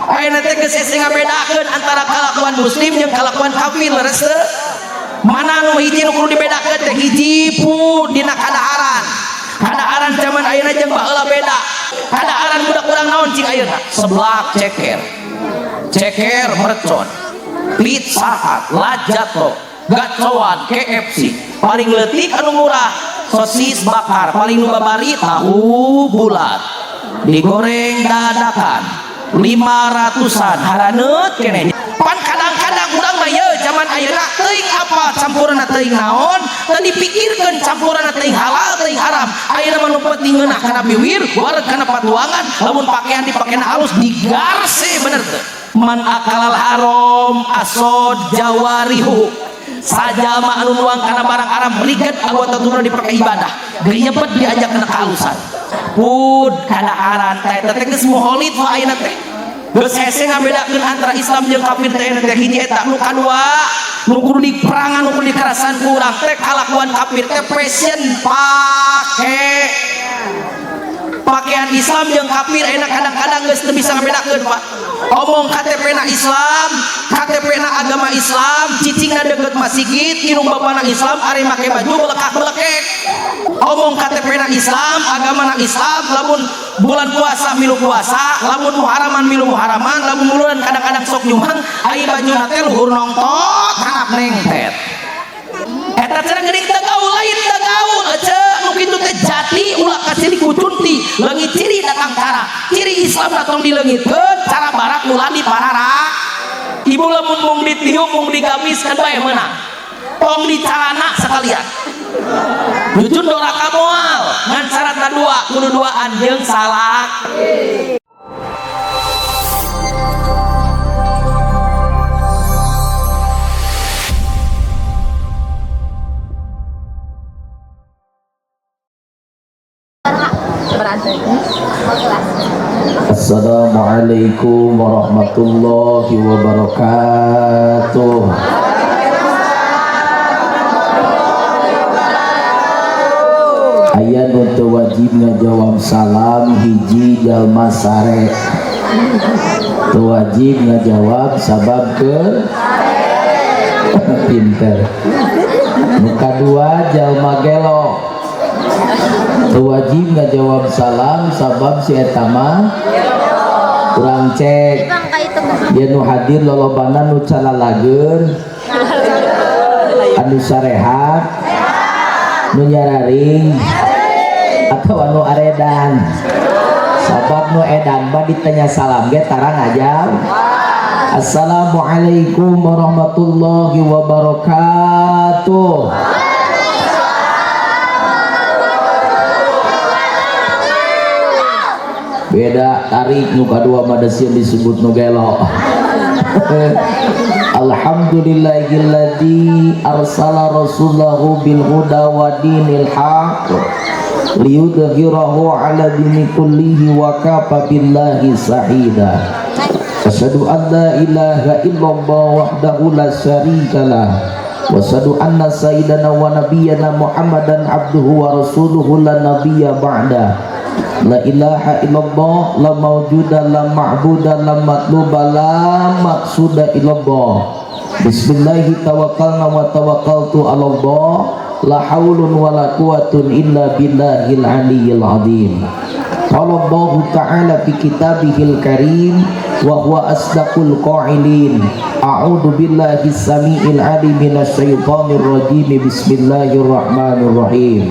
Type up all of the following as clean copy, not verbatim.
Ayeuna teh geus ese ngabedakeun antara kalakuan muslim jeung kalakuan kafir leres teu? Mana nu hiji nu kudu dibedakeun teh hiji pu dina kadaaran. Kadaaran zaman ayeuna jeung baheula beda. Kadaaran budak urang naon cing ayeuna? Seblak ceker. Ceker mercon. Pizza Hut, Lajato, gacoan, KFC. Paling leutik anu murah sosis bakar, paling nu babari tahu bulat. Digoreng dadakan 500-an haraneut keneh. Pan kadang-kadang urang mah ye zaman ayeuna teuing apa campuranna teuing naon, teu dipikirkeun campuranna teuing halal teuing haram. Ayeuna mah nu penting ngeunah kana biwir, wareg kana patuangan, lamun pakaian dipakena halus digarse bener teu. Man akalal haram asod jawarihu. Sajama anu nuang kana barang haram riget anggota tubuhna dipake ibadah. Geunyepet diajak kana kahalusan. Pud kadaaran eta teh geus muholid mah ayeuna teh. Geus hese ngabedakeun antara Islam jeung kafir teh teh hiji eta. Nu kadua nu kudu diperangan nu kudu dikerasan ku urang teh kalakuan kafir teh fashion pake pakaian Islam jeung kafir ayeuna kadang-kadang geus teu bisa ngabedakeun Pak. Omong KTP-na Islam, KTP-na agama Islam, cicingna deukeut masjid, irung bapana Islam, ari make baju belekak-belekek. Omong KTP-na Islam, agamana Islam, lamun bulan puasa milu puasa, lamun muharaman milu muharaman, lamun muluan kadang-kadang sok nyumang, ai bajuna teh luhur nongtot, hanap nengtet. Eta cenah geuning teu gaul lain teu gaul ece nu kitu teh jati ulah kasih dikucunti leungit ciri datang cara ciri Islam datang dileungitkeun cara barak ulah dipararak. Ibu lamun mung ditiup mung digamiskeun bae meunang tong dicarana sekalian jujur doraka moal ngan syaratna dua kudu duaan jeung salak. Assalamualaikum warahmatullahi wabarakatuh. Aya nu teu wajib ngajawab salam hiji jalma sare. Teu wajib ngajawab sabab ke pinter. Nu kadua jalma gelo. Teu wajib ngajawab salam sabab si eta mah urang cek ye nu hadir lolobana nu calalageun anu sarehat nu nyararing atau anu aredan sabab nu edan mah ditanya salam ge tarang aja. Assalamualaikum warahmatullahi wabarakatuh. Beda tarik nu kadua mah desieun disebut nu gelo. Alhamdulillahilladzi arsala rasulahu bil huda wa dinil haq liyudhhirahu ala dini kullihi wa kafa billahi shahida. Asyhadu an la ilaha illallah wahdahu la syarikalah wa asyhadu anna sayyidana wa nabiyyana Muhammadan abduhu wa rasuluhu la nabiyya ba'da. La ilaha illallah la mawjuda la ma'buda la matluba la maqsuda illallah. Bismillahi tawakkalna wa tawakkaltu ala Allah. La haulun wa la quwwatun illa billahil aliyyil azim. Qala Allah ta'ala fi kitabihil karim wa huwa asdaqul qailin. A'udzu billahi samii'il 'alim minasy syaithanir rajim. Bismillahirrahmanirrahim.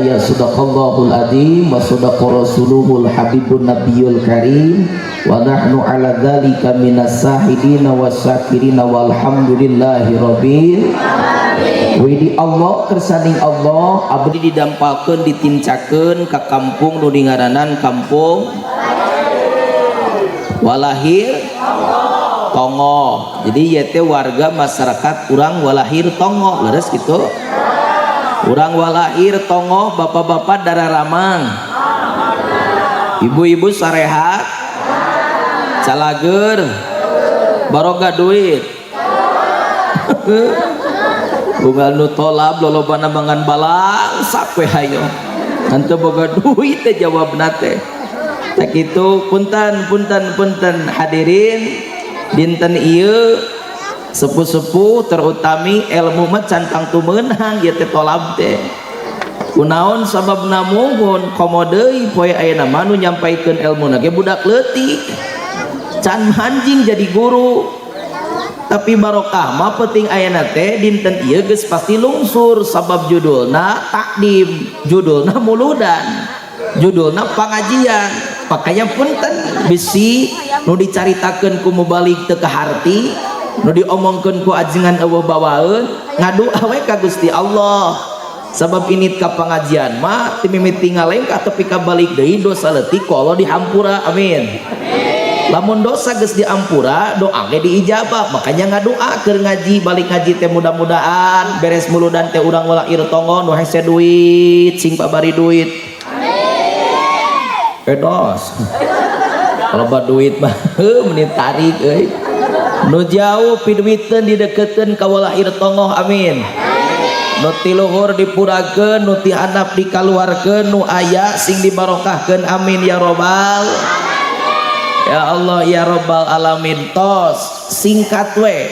Ya Sadaqallahul adzim wa sadaqa rasuluhul habibun nabiyul karim wa nahnu ala dzalika minas sahidina wasyakirin walhamdulillahi rabbil Widi Allah kersaning Allah abdi didampalkeun ditincakeun ka kampung nu dingaranan kampung Walahir Tongo. Jadi ieu teh warga masyarakat urang Walahir Tongo, leres gitu. Urang Walahir Tongo, bapak-bapak dararamang, ibu-ibu sarehat, calager, baroga duit. Bungal nu tolab lolobana mangan balang sape hayo. Hanteu boga duit teh jawabna teh. Tak kitu punten hadirin dinten ieu sepuh-sepuh terutami ilmu mah cantang tumeunang ieu teh tolab teh. Kunaon sababna muhun komo deui poe ayeuna mah nu nyampaikeun ilmuna ge budak leutik. Can anjing jadi guru. Tapi barokah mah penting ayeuna teh dinten ieu geus pasti lungsur sabab judulna takdim, judulna muludan, judulna pangajian. Makanya punten bisi nu dicaritakeun ku mubalik teu kaharti, nu diomongkeun ku ajengan eueuh bawaeun ngadu awe ka Gusti Allah. Sabab ini ka pangajian mah teu mimiti ngalengkah tepi ka balik deui dosa leutik ku Allah dihampura. Amin. Lamun dosa geus diampura doa ge diijabah. Makanya ngadoa keur ngaji balik ngaji teh mudah-mudahan beres muludan teh urang Walahir Tongo nu hese duit sing pabari duit. Amin. Pedos. Kalau ba duit mah menit tarik euy. Nu jauh piduiteun didekeutkeun ka Walahir Tongo. Amin. Nu ti luhur dipurakeun, nu ti handap dikaluarkeun, nu aya sing dibarokahkeun. Amin ya robbal. Ya Allah ya Rabbal alamin. Tos singkat we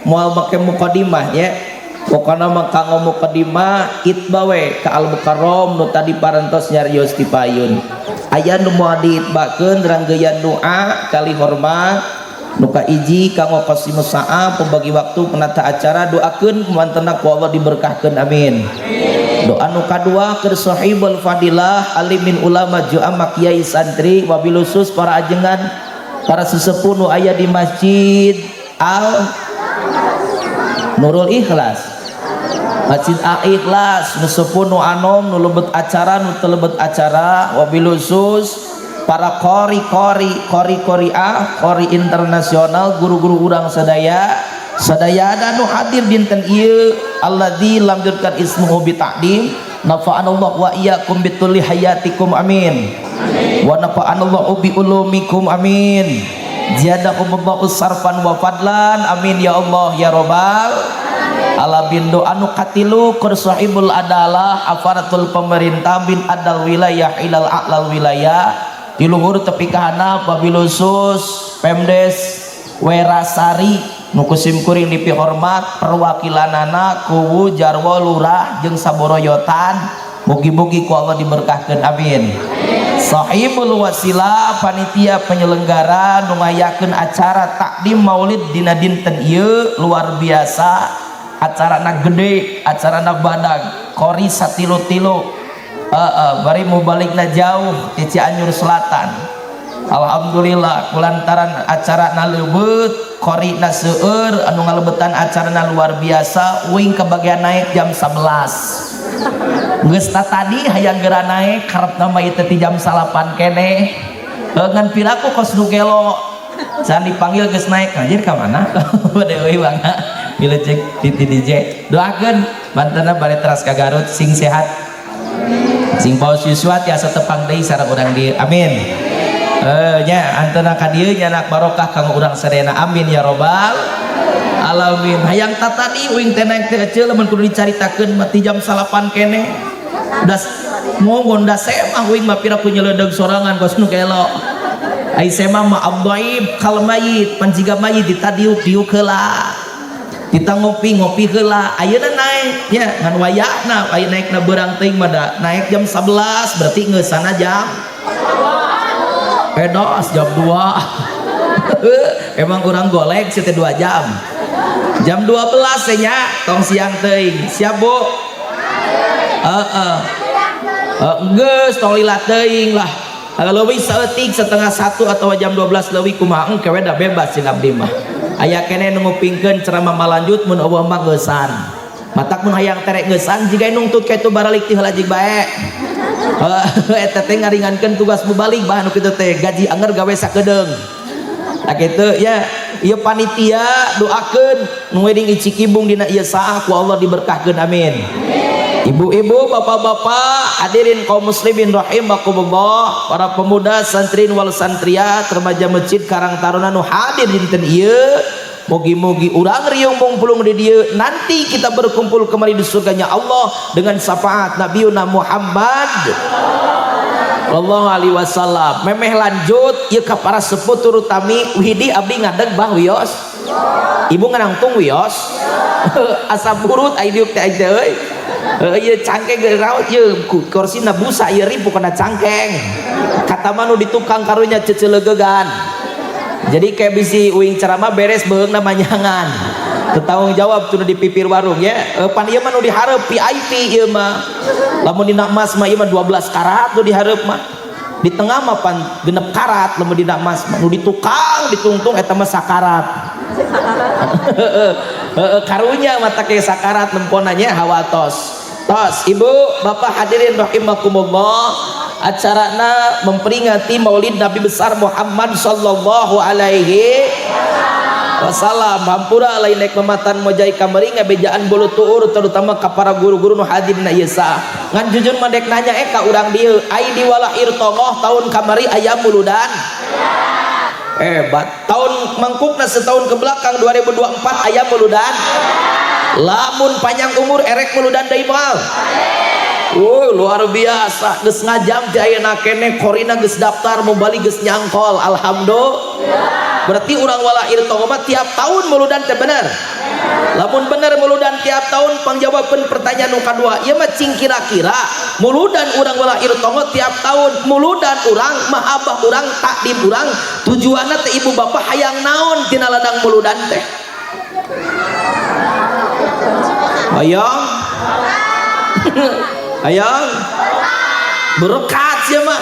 moal make mukadimah nya. Pokona mah kanggo mukadimah itba we ka Al Mukarrom nu tadi parantos nyarios ti payun. Aya nu moal diitbakeun ranggeyan doa kali hormat nu kaiji kanggo qasimus sa'a pembagi waktu penata acara doakeun mantena ku Allah diberkahkeun. Amin. Doa nu kadua keur sahibul fadilah alimin ulama juama kiai santri wabil khusus para ajengan para sesepuh nu aya di Masjid Al Nurul Ikhlas, Masjid Al Ikhlas nu sepuh nu anom nu lebet acara nu teu lebet acara wabil khusus para qori internasional guru-guru urang sadaya sadayana nu hadir dinten ieu alladzi lam yurkan ismuhu bi ta'dim nafa'anallahu wa iyyakum bitulli hayatikum. Amin. Wa nafa'anallahu bi ulumikum. Amin. Ziyadakumullahu sarfan wa fadlan. Amin ya Allah ya Rabbal alamin. Doa nu katilu keur sahibul adalah aparatul pemerintah bin adal wilayah ilal a'lal wilayah di luhur tepi kahana wabil khusus Pemdes Werasari nu kusim kuring dipi hormat perwakilanana kuwu jarwo lurah jeung saboroyotan mugi-mugi ku Allah diberkahkeun. Amin. Sahibul wasilah panitia penyelenggara nu ngayakeun acara takdim maulid dina dinten ieu luar biasa. Acarana gede, acarana badag, kori satilu-tilu. Bari mubalikna jauh di Cianjur Selatan. Alhamdulillah kulantaran acarana leubeut korina seueur anu ngalebetan acarana luar biasa uing kebagian naik jam 11 geus tadi hayang geura naik karepna mah ieu teh jam 8 keneh ngan piraku kos nu gelo can dipanggil geus naik anjir ka mana bade euy bangga pilih cek titi DJ doakeun bantena bari teras ka Garut sing sehat sing paus yuswa tiasa tepang deui sareng urang dieu. Amin. Nya antena ka dieu nya anak barokah kanggo urang sadayana. Amin ya robbal alamin. Hayang tatadi uing teh naik teh eceul lamun kudu dicaritakeun mah ti jam 8 keneh das ngonggon da semah uing mah pira ku nyeleudeg sorangan kos nu gelo ai semah mah abdaib kal mayit panjiga mayit ditadiuk-diuk heula kita ngopi-ngopi heula ayeuna naik nya ngan wayahna aya naikna beurang teuing mah da naik jam 11 berarti ngeusana jam pedos jam 2 emang kurang golek sete 2 jam 12 nya tong siang teuing siap Bu geus tong lila teuing lah leuwih saeutik setengah 1 atau jam 12 leuwih kumaha engke we da bebas jeung abdi mah aya keneh nu ngupingkeun ceramah malanjut mun eueuh mah geusan matak mun hayang terek geusan jiga nungtut ka itu baralik ti heula jig bae eta teh ngaringankeun tugas bubalik bahan kitu teh gaji anger gawe sakedeung tak kitu ya ieu panitia doakeun nu wedding Icikibung dina ieu saah ku Allah diberkahkeun amin. Ibu-ibu, bapak-bapak, hadirin kaum muslimin rahimakumullah, para pemuda, santrin wal santriat, remaja masjid Karang Taruna nu hadir dinten ieu, mugi-mugi urang riung pulung di dieu nanti kita berkumpul kembali di surganya Allah dengan syafaat Nabiuna Muhammad sallallahu alaihi wasallam. Memeh lanjut ieu ka para sepuh turut tami widi abdi ngadeg bah wios. Ibu nganangtung wios. Asa burut ai diuk teh euy. Ieu cangkeng geus raos ieu kursina busa ieu ribu kana cangkeng. Kata manu di tukang karunya cecelegegan. Jadi kayak bisi uing ceramah beres beung namanyangan. Bertanggung jawab tuh di pipir warung ya. Pan ieu mah nu dihareup VIP ieu mah. Lamun dina emas mah ieu mah 12 karat nu dihareup mah. Di tengah mah pan 6 karat lamun dina emas mah. Nu di tukang ditungtung eta mah sakarat. Karunya mata kayak sakarat nemponanya hawatos. Tos ibu bapak hadirin rahimakumullah, acarana memperingati maulid Nabi besar Muhammad sallallahu alaihi wasallam. Hampura lain naik mematan mojai kamari ngabejaan bulu tuur terutama ka para guru-guru nu hadir na ieu saah. Ngan jujur mandek nanya ka urang dieu ai di walahir tongoh tahun kamari aya muludan. Hebat. Tahun mangkukna setahun ke belakang 2024 aya muludan. Lamun panjang umur erek muludan deui moal. Luar biasa. Geus ngajam ti ayeuna keneh korina geus daftar mubali geus nyangkol. Alhamdulillah. Berarti urang walahir tongo mah tiap tahun muludan teh bener. Lamun bener muludan tiap tahun pangjawabkeun pertanyaan nu kadua. Ieu mah cing kira-kira muludan urang walahir tongo tiap tahun muludan urang mah abah urang takdim urang tujuanna teh ibu bapak hayang naon tina ladang muludan teh. Hayang hayang berkat sia mah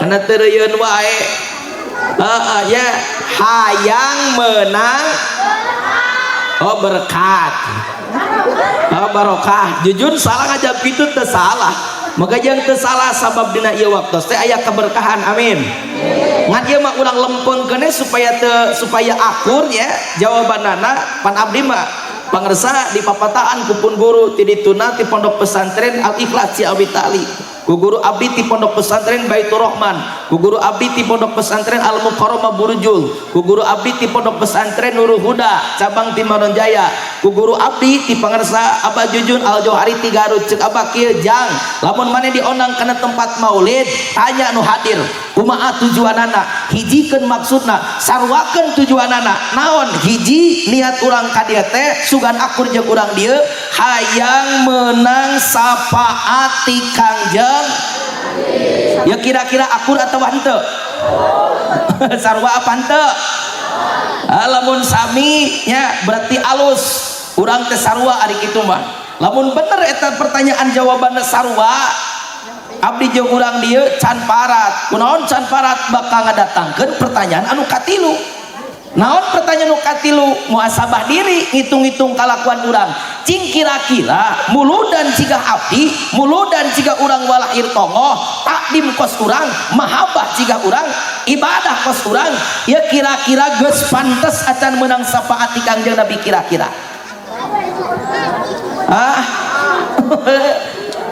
kana teureun wae ya hayang menang berkat barokah. Jujur salah ngajab kitu teu salah maka jeung teu salah sabab dina ieu waktos teh aya keberkahan amin. Ngan ieu mah ulang lempengkeun supaya akur ya jawabanana pan abdi mah pangresa di papataan kupun guru ti dituna ti pondok pesantren Al Ikhlas Ciawi Tali, ku guru abdi ti pondok pesantren Baitur Rahman, ku guru abdi ti pondok pesantren Al Mukarramah Burjul, ku guru abdi ti pondok pesantren Nurul Huda cabang ti Maronjaya, ku guru abdi ti pangresa Abah Jujun Al Johari ti Garut. Ceuk abah kieu jang lamun maneh dionang kana tempat maulid tanya nu hadir kumaha tujuanana, hijikeun maksudna, sarwakeun tujuanana naon. Hiji niat urang ka dieu teh sugan akur jeung urang dieu hayang menang syafaat ti Kangjeng. Ya kira-kira akur atawa henteu? Sarua apa henteu? Lamun sami nya berarti alus urang teh sarua ari kitu mah. Lamun bener eta pertanyaan jawabanna sarua abdi jeung urang dieu can parat. Kunaon can parat? Bakal ngadatangkeun pertanyaan anu katilu. Naon pertanyaan nu katilu? Muhasabah diri, ngitung-ngitung kalakuan urang. Cing kira-kira muludan ciga abdi, muludan ciga urang walahir tongoh, takdim kos urang, mahabah ciga urang, ibadah kos urang, ya kira-kira geus pantes acan menang syafaat ti Kangjeng Nabi kira-kira.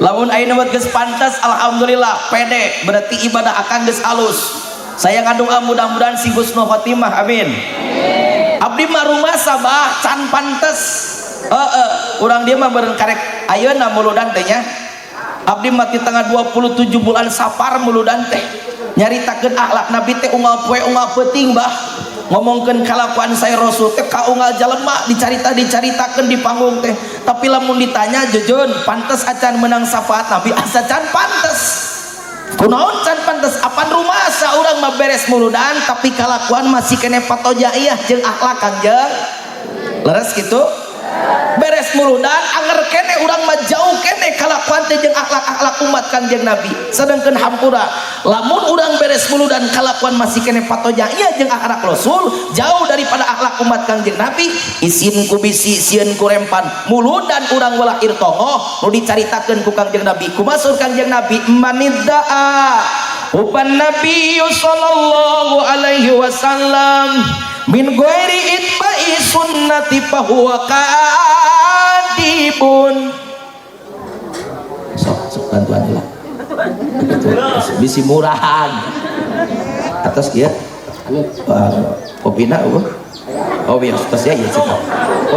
Lamun ayeuna geus pantes alhamdulillah pede, berarti ibadah akan geus alus. Saya ngadunga mudah-mudahan si husnul khotimah amin. Abdi mah rumah sabah can pantes. Urang dia mah beureun karek ayeuna muludan teh nya. Abdi mah di tanggal 27 bulan Safar muludan teh. Nyaritakeun akhlak Nabi teh unggal poe unggal peuting bah. Ngomongkeun kalakuan saya Rasul teh ka unggal jalema dicaritakeun di panggung teh. Tapi lamun ditanya jujun pantes acan menang syafaat Nabi asa can pantes. Kunaon can pantes apan rumah saurang mah beres muludan tapi kalakuan masih kene patojaiyah jeung akhlak Kangjeng. Leres kitu? Beres muludan anger kene urang mah jauh kene kalakuan teh jeung akhlak-akhlak umat Kangjeng Nabi. Sedengkeun hampura lamun urang beres muludan kalakuan masih kene patoja ieu jeung akhlak Rasul jauh daripada akhlak umat Kangjeng Nabi, isin ku bisi sieun ku rempan muludan urang ulah irtongo nu dicaritakeun ku Kangjeng Nabi. Kumasur Kangjeng Nabi maniddaa upan Nabi sallallahu alaihi wasallam min ghairi itba'i sunnati fahuwa kadibun. Sok bantuan lah. Bisi murahan. Atas kieu. Kopina eueuh. Oh biar tos ya ieu cenah.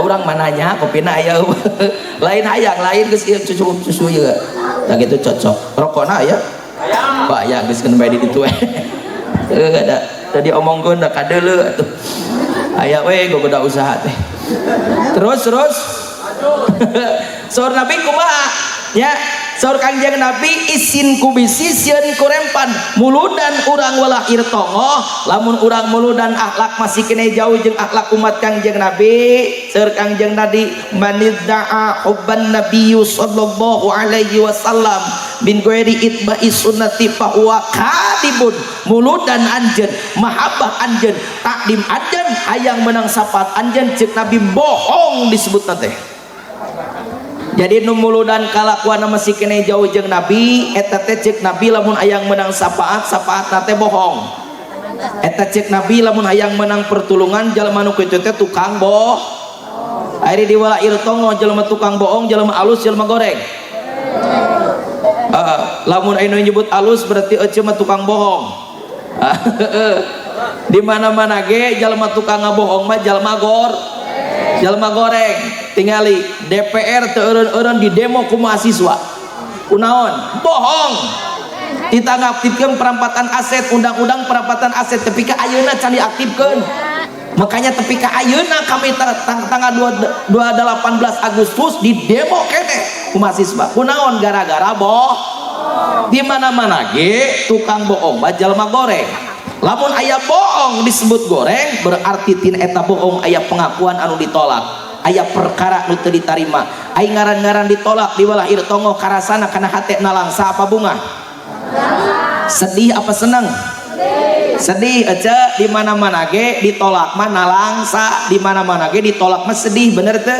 Urang mananya kopina aya eueuh. Lain hayang lain geus ieu susu ieu. Tah kitu cocok. Rokona aya? Pak aya geus keun bae di ditu we. Ada tadi omongkeun da kadeuleu atuh. Aya we gogoda usaha teh. Terus saur Nabi kumaha ya, saur Kangjeng Nabi isin ku bisi sieun ku rempan muludan urang ulah irtongo lamun urang muludan akhlak masih kene jauh jeung akhlak umat Kangjeng Nabi. Saur Kangjeng Nabi manidda'a hubban nabiyyu sallallahu alaihi wasallam min ghairi itba'i sunnati fa huwa kadibun. Muludan anjeun mahabbah anjeun takdim anjeun hayang menang sapat anjeun ceuk Nabi bohong disebutna teh. Jadi nu muludan kalakuan masih kene jauh jeung Nabi eta teh ceuk Nabi lamun hayang menang sapaat teh bohong. Eta ceuk Nabi lamun hayang menang pertulungan jalma nu kitu teh tukang bohong. Ari diwala irtongo jalma tukang bohong, jalma alus, jalma goreng. Lamun anu nyebut alus berarti ece mah tukang bohong. Di mana-mana ge jalma tukang ngabohong mah jalma goreng. Tingali DPR teu eureun-eureun di demo ku mahasiswa. Kunaon? Bohong. Ditanggaптikeun perampatan aset, undang-undang perampatan aset tapi ka ayeuna can diaktifkeun. Makanya tapi ka ayeuna kami tanggal 18 Agustus di demo kene ku mahasiswa. Kunaon? Gara-gara di mana-mana ge tukang bohong mah jalma goreng. Lamun aya bohong disebut goreng berarti tin eta bohong aya pengakuan anu ditolak. Aya perkara nu teu ditarima, ai ngaran-ngaran ditolak diwalah irtongo karasana kana hate nalangsa apa bunga? Sedih apa senang? Sedih aja. Di mana-mana ge ditolak mah nalangsa, di mana-mana ge ditolak mah sedih, bener teu?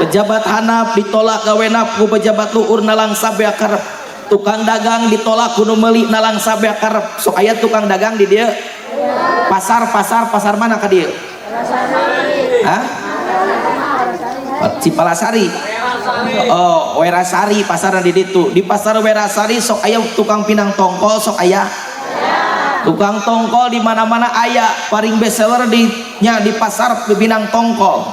Pejabat handap ditolak gawena ku pejabat luhur nalangsa beakar, tukang dagang ditolak kudu meuli nalangsa beakar. Sok aya tukang dagang di dieu pasar mana ka dieu? Hah? Cipalasari. Oh, Werasari pasaran di ditu. Di pasar Werasari sok aya tukang pinang tongkol, sok aya. Tukang tongkol di mana-mana aya. Paling bestseller di pasar pinang tongkol.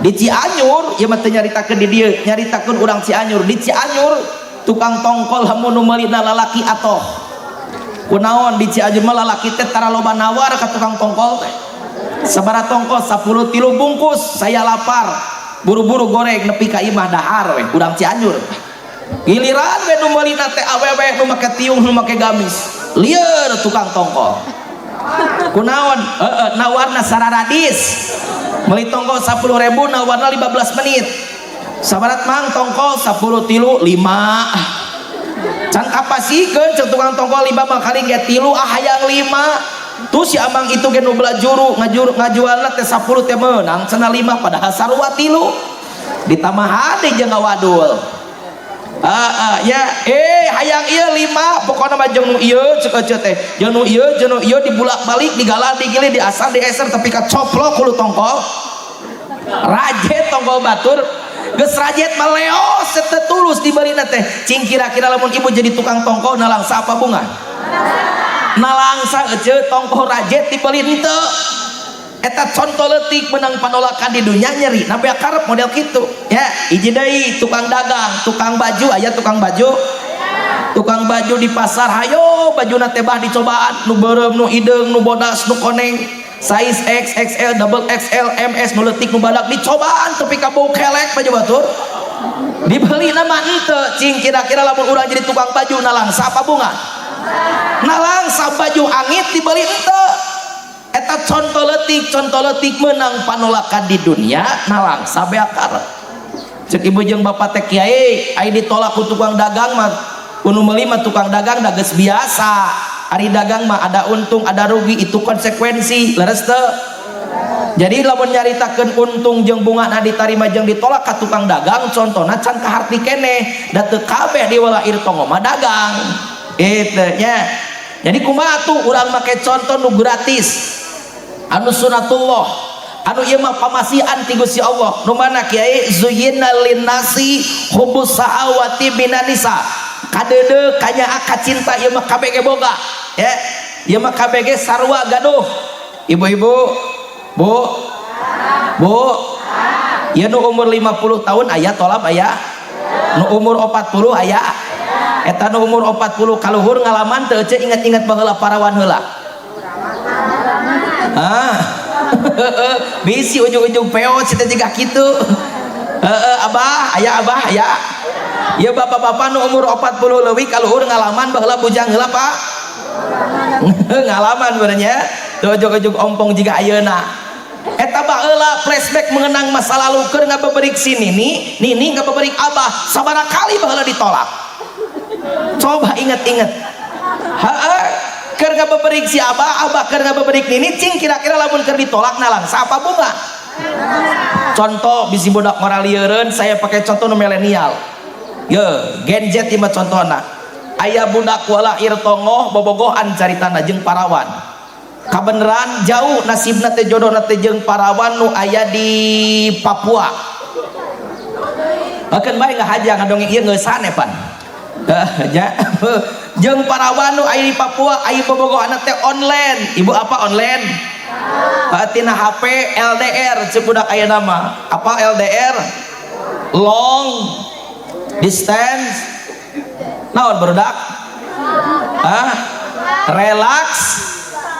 Di Cianjur, ieu mah teu nyaritakeun di dieu, nyaritakeun urang Cianjur. Di Cianjur tukang tongkol hamun nu meulina lalaki atoh. Kunaon di Cianjur mah lalaki teh tara loba nawar ka tukang tongkol teh. Sabaraha tongkol 10 3 bungkus, saya lapar. Buru-buru goreng nepi ka imah dahar we urang Cianjur. Giliran we nu meulina teh awewe nu make tiung nu make gamis. Lieur tukang tongkol. Kunaon? Nawarna sararadis. Meuli tongkol 10.000 nawarna 15 menit. Sabarat mang tongkol 10 tilu 5. Can kapasikeun ceuk tukang tongkol 5 mah kali ge 3 hayang 5. Tuh si abang itu ge nu belajuru ngajualna teh 10 teh meunang cenah 5 padahal sarua 3 ditambah deui jeung ngawadul. Ya hayang ieu 5 pokona mah jeung nu ieu ceuk ece teh jeung nu ieu dibulak-balik digalar digilir diasal dieser tapi ka coplok kulu tongkol rajet tongkol batur geus rajet mah leos teu tulus dibeurina teh cing kira-kira lamun ibu jadi tukang tongkol nalangsa apa bunga? Nalangsa ece tongkol rajet dibeli henteu. Eta contoh leutik menang panolakan di dunia nyeri nabe karep model kitu ya. Hiji deui tukang dagang, tukang baju aya tukang baju. Tukang baju di pasar hayo bajuna teh bah dicobaan nu beureum nu ideung nu bodas nu koneng size X, XL, double XL, MS nu leutik nu badak dicobaan tapi ka bau kelek baju batur. Dibeli nama henteu cing kira-kira lamun urang jadi tukang baju nalangsa apa bunga? Nalangsa baju angit dibeli henteu. Eta contoh letik menang panolakan di dunia nalangsa beakar. cek ibu jeung bapak teh kiai ai ditolak ku tukang dagang mah unu meuli mah tukang dagang da geus biasa. Ari dagang mah ada untung ada rugi, itu konsekuensi leres teu. Jadi lamun nyaritakeun untung jeung bungana ditarima jeung ditolak ka tukang dagang contona can kaharti keneh da teu kabeh di walair tongo mah dagang kitu nya. Jadi kumaha tuh urang make contoh nu gratis anu sunatullah anu ieu mah pamasihan ti Gusti Allah nu mana kiai zuyyina linnasi hubbus sahawati minan nisa kadeudeuk kanyaa ka cinta ieu mah kabeh ge boga ya ieu mah kabeh ge sarua gaduh. Ibu-ibu Bu ya nu umur 50 tahun aya tolab aya nu umur 40 aya eta nu umur 40 kaluhur ngalaman teu ceu ingat-ingat baheula parawan heula bisi ujung-ujung peo cita juga kitu abah aya ya bapak-bapak nu umur 40 leuwih kaluhur ngalaman baheula bujang heula Pak ngalaman benernya teu ujung-ujung ompong jiga ayeuna. Eta baheula flashback mengenang masa lalu keur ngabeberik si Nini ngabeberik Abah sabaraha kali baheula ditolak. Coba inget-inget. Keur ngabeberik si Abah keur ngabeberik Nini cing kira-kira lamun keur ditolak nalang sapa bunga. Contoh bisi budak ngoraliereun saya pakai contoh nu milenial. Ye, Gen Z imah contohna. Aya budak walair tongoh bobogohan caritana jeung parawan. Kabeneran jauh nasibna teh jodohna teh jeung parawan nu aya di Papua. Akeun bae ngahaja ngadongeng ieu ngeusan pan. Jeung parawan nu aya di Papua aya bobogohanna teh online. Ibu apa online? Tina HP LDR ceuk budak aya nama. Apa LDR? Long distance. Naon barudak? Relax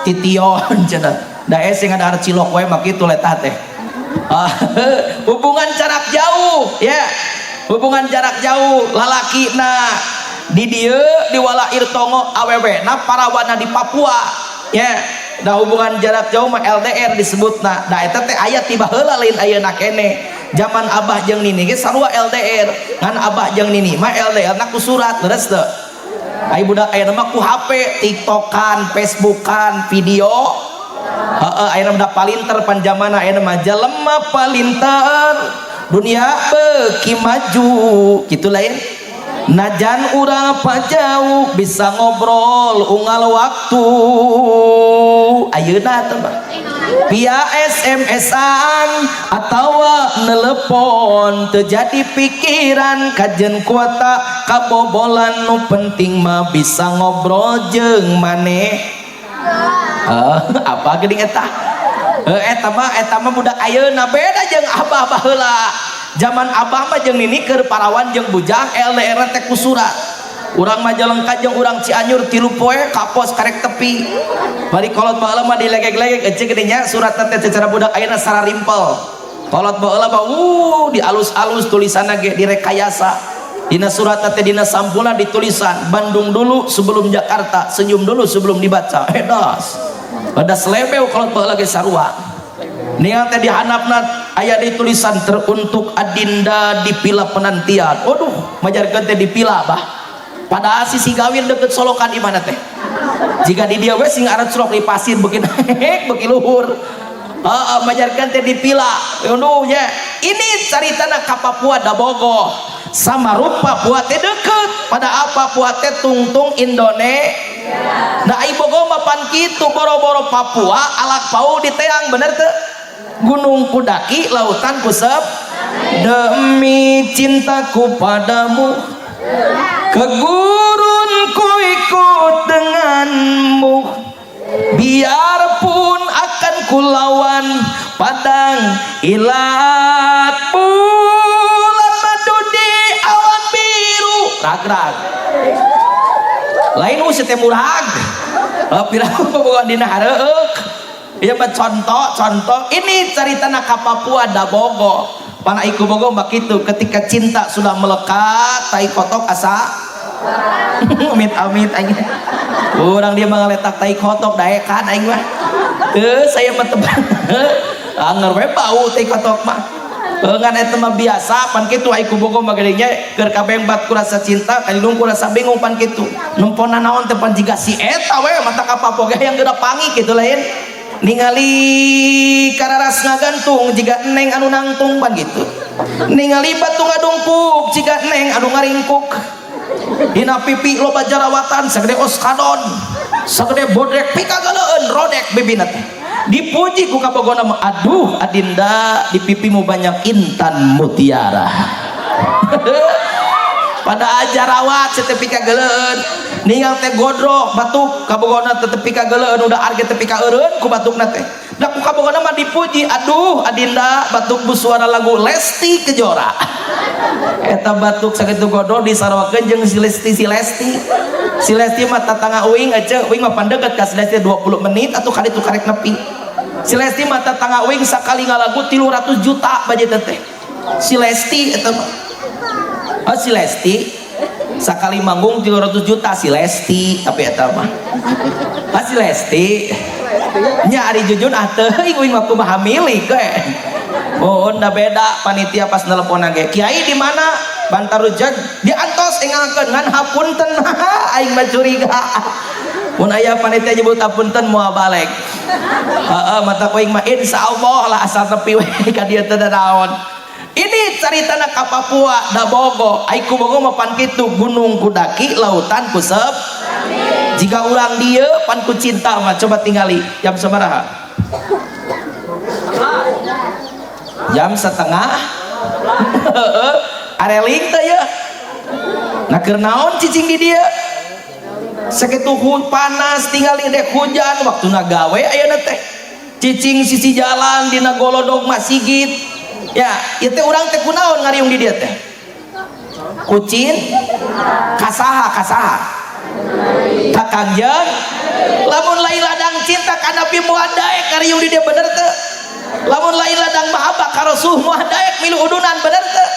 tition cenah da sing ada arcilok we mah kitu letah teh. Hubungan jarak jauh ya. Hubungan jarak jauh lalakina di dieu di walair tongo awewena parawana di Papua ya. Da hubungan jarak jauh mah LDR disebutna. Da eta teh aya ti baheula lain ayeuna keneh. Zaman Abah jeung Nini ge sarua LDR. Ngan Abah jeung Nini mah LDR na ku surat leres teu. Ai budak aya mah ku HP, TikTokan, Facebookan, video. Aya mah palinter panjamana aya mah jelema palinter. Dunia beuki maju, kitu lain. Najan urang apa jauh bisa ngobrol unggal waktu. Ayeuna teh mah via SMS-an atawa nelepon terjadi pikiran kajen kuota kabobolan nu penting mah bisa ngobrol jeung maneh. Apa geuning eta? Eta mah budak ayeuna beda jeung Abah baheula. Zaman Abah mah jeung Nini keur parawan jeung bujang LDR teh ku surat. Urang mah Jalengka jeung urang Cianjur 3 poe kapos karek tepi. Bari kolot baheula mah dilegeg-legeg ece geuning surat teh secara budak ayeuna sara rimpel. Kolot baheula mah di alus-alus tulisanna ge direkayasa. Dina surat teh dina sampulna ditulisan Bandung dulu sebelum Jakarta, senyum dulu sebelum dibaca. Edas. Edas lebeu kolot baheula ge sarua. Nia teh dihandapna aya di tulisan teruntuk adinda di pila penantian. Waduh, majarkeun teh di pila bah. Padahal sisi gawin deket solokan di mana teh? Jika di dia we sing aran surok di pasir beuki beuki luhur. Majarkeun teh di pila. Waduh nya. Ini caritana ka Papua da bogoh. Sama rupa Papua teh deket. Pada apa Papua teh tungtung Indonesia. Nah ai bogoh mah pan kitu boro-boro Papua alak pau di teang bener teu? Gunung kudaki lautan kusep demi cintaku padamu ke gurun ku ikut denganmu biarpun akan kulawan padang ilat bulan madu di awan biru rag-rag lain usah teh murag pirang bobogohan dina hareueuk. Ieu mah contoh ini caritana ka Papua da bogo. Pana iku bogo mah kitu ketika cinta sudah melekat tai kotok asa amit-amit aing. Urang dia mah ngaletak tai kotok daekan aing mah. Teu saya mah teu anger we bau tai kotok mah. ngan eta mah biasa pan kitu ai ku bogo magadinya keur kabengbat ku rasa cinta kalilung ku rasa bingung pan kitu nempona naon teh pan jiga si eta we mata kapapoge yang geura pangi kitu lain ningali kararas ngagantung jiga neng anu nangtung pan gitu ningali batu ngadungkuk jiga neng anu ngaringkuk dina pipi loba jerawatan sagede oskadon sagede bodrek pikagaleun rodek bibina teh dipuji ku kabogona mah aduh adinda di pipimu banyak intan mutiara pada ajarawat setepi kageleun ningal teh godrok batuk kabogona teh tepi kageleun udah arge tepi ka eureun ku batukna teh da ku kabogona mah dipuji aduh adinda batuk busuara lagu Lesti Kejora eta batuk sakitu godrok disarawakeun jeung si Lesti mah tatangga uing aja uing mah pandeget ka si Lesti 20 menit atuh kali tu karek nepi si Lesti mah tatangga uing sakali ngalagu 300 juta budget teh si Lesti eta mah si Lesti sakali manggung 300 juta si Lesti tapi eta mah si Lesti nya ari jujun teuing uing mah kumaha milih ge oh da beda panitia pas nelpon ge kiai di mana Bantarujag diantos engangkeun ngan hapunten aing mah curiga mun aya panitia nyebut hapunten moal balik heeh mata kuing mah insyaallah lah asal tepi we ka dieu teh naon ini caritana ka Papua da Bogo ai ku Bogo mah pan kitu gunung ku daki lautan ku sep jika urang dieu pan ku cinta mah coba tingali jam sabaraha jam setengah areling teh ya nah keur naon cicing di dieu sakitu panas tinggali dek hujan waktu gawe ayeuna teh cicing sisi jalan dina golodog mah sigit ya ieu teh urang teh kunaon ngariung di dieu teh kucing kasaha kakangjeng lamun lain ladang cinta ka Nabi moal daek ngariung di dieu bener teh lamun lain ladang mahabbah ka Rasul moal daek milu udunan bener teh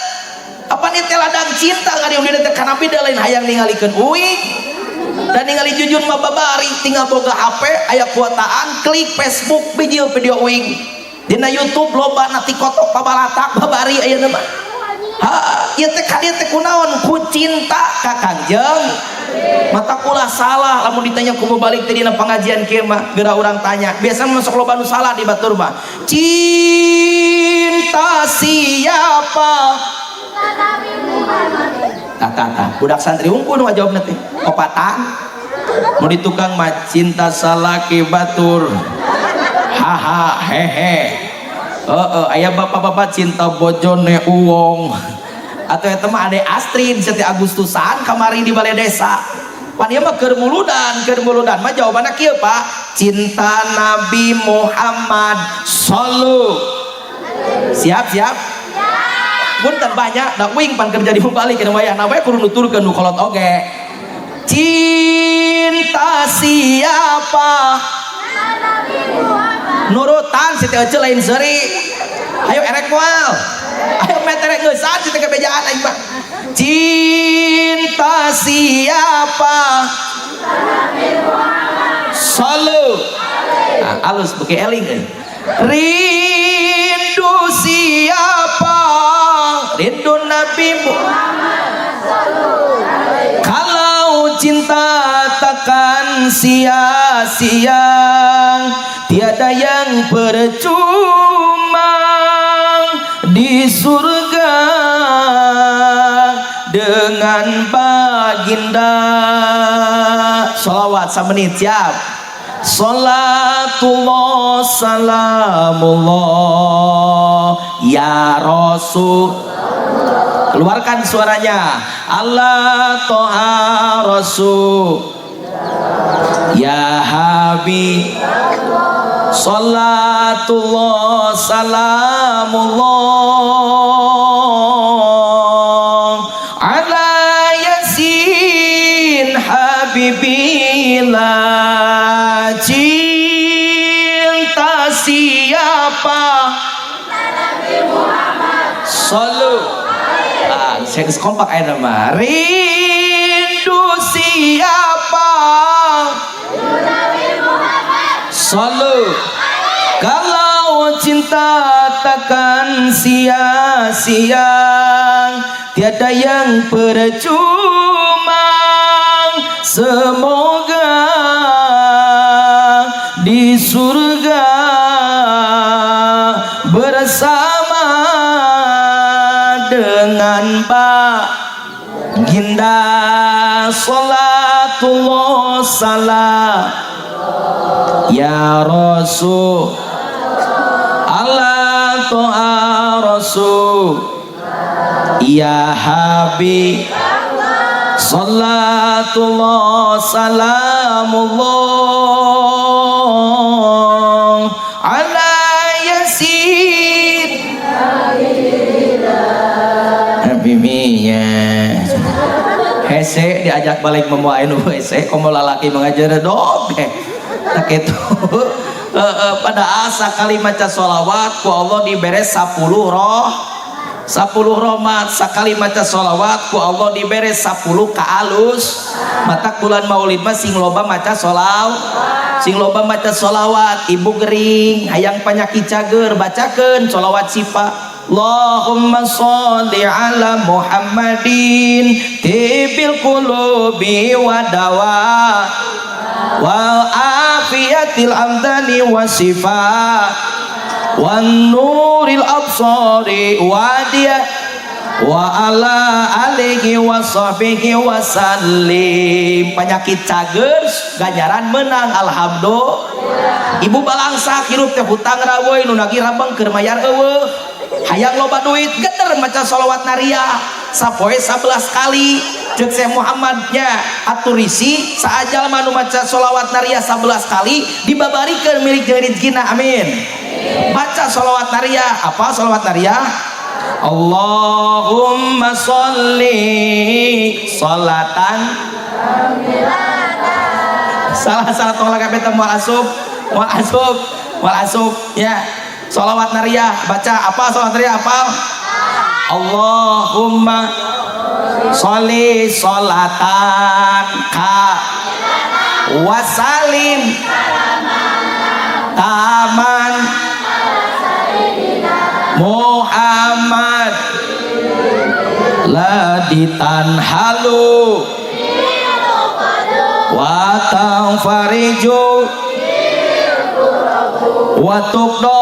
apa nih teh ladang cinta ngariung di dieu teh ka Nabi da lain hayang ningalikeun uing dan ningali jujun mah babari tinggal boga HP aya kuotaan klik Facebook video uing dina YouTube loba na TikTok pabalatak babari ayeuna mah ieu teh ka dieu teh kunaon ku cinta ka Kangjeng mata kula salah lamun ditanya ku balik teh dina pengajian kieu mah geura urang tanya biasa masuk loba nu salah di batur mah cinta siapa tata budak santri unggul nu ngajawabna teh opatan mau di tukang mah cinta salaki batur haha hehe aya bapak-bapak cinta bojone uwong atau eta mah ade Astrid seti Agustusan kamari di balai desa pan ieu mah keur muludan mah jawabanna kieu Pak cinta Nabi Muhammad siap punten banyak da uing pan kerja di balik kana wayahna we kudu nuturkeun nu kolot oge cinta siapa nurutan siti ece lain seuri ayo erek moal ayo meterek ngeusan siti kebejaan aing mah cinta siapa nah, alus beuki eling rindu siapa rindu Nabi Muhammad kalau cinta takkan sia-sia tiada yang percuma di surga dengan baginda sholawat samenit siap sholatullah salamullah ya Rasul keluarkan suaranya Allah to'a Rasul ya Habib sholatullah salamullah ala yasin habibillah cinta siapa Sallu saya kompak aja nama rindu siapa Sallu kalau cinta takkan sia-sia, tiada yang percuma. Semoga di surga bersama dengan baginda. Salatullah salam ya Rasul ala to'a Rasul ya Habib. Salatullah salamullah ala yasin Habibiyya. Hese diajak balik memuain hese komo lalaki mengajar dong tak itu pada asa kali maca sholawat ku Allah diberes 10 rahmat. Sakali maca sholawat ku Allah diberes 10 kaalus. Mata bulan maulid mah sing loba maca sholawat. Ibu gering hayang penyakit cager bacakeun sholawat sifa. Allahumma sholli ala Muhammadin tibil qulubi wa dawa wal afiyatil amdani wa sifat wan nuril absari wadiya wa ala alihi wa sahbihi wa sallim. Penyakit cager ganjaran menang alhamdulillah. Ibu balangsa hirup teh hutang raweuh nu nagih rabeng keur mayar eueuh. Hayang loba duit geter maca sholawat naria sapoe 11 kali. Cek Syekh Muhammadnya aturisi saajal manu maca sholawat naria 11 kali dibabarikeun milik jeung rezekina amin. Baca sholawat naria. Apa sholawat naria? Allahumma sholli sholatan salah tolong kabeh teh moal asub ya. Sholawat naria baca apa sholawat naria apa? Allahumma sholli sholatan ka wasalim taman Muhammad laditan halu wa tanfariju wa tuqdo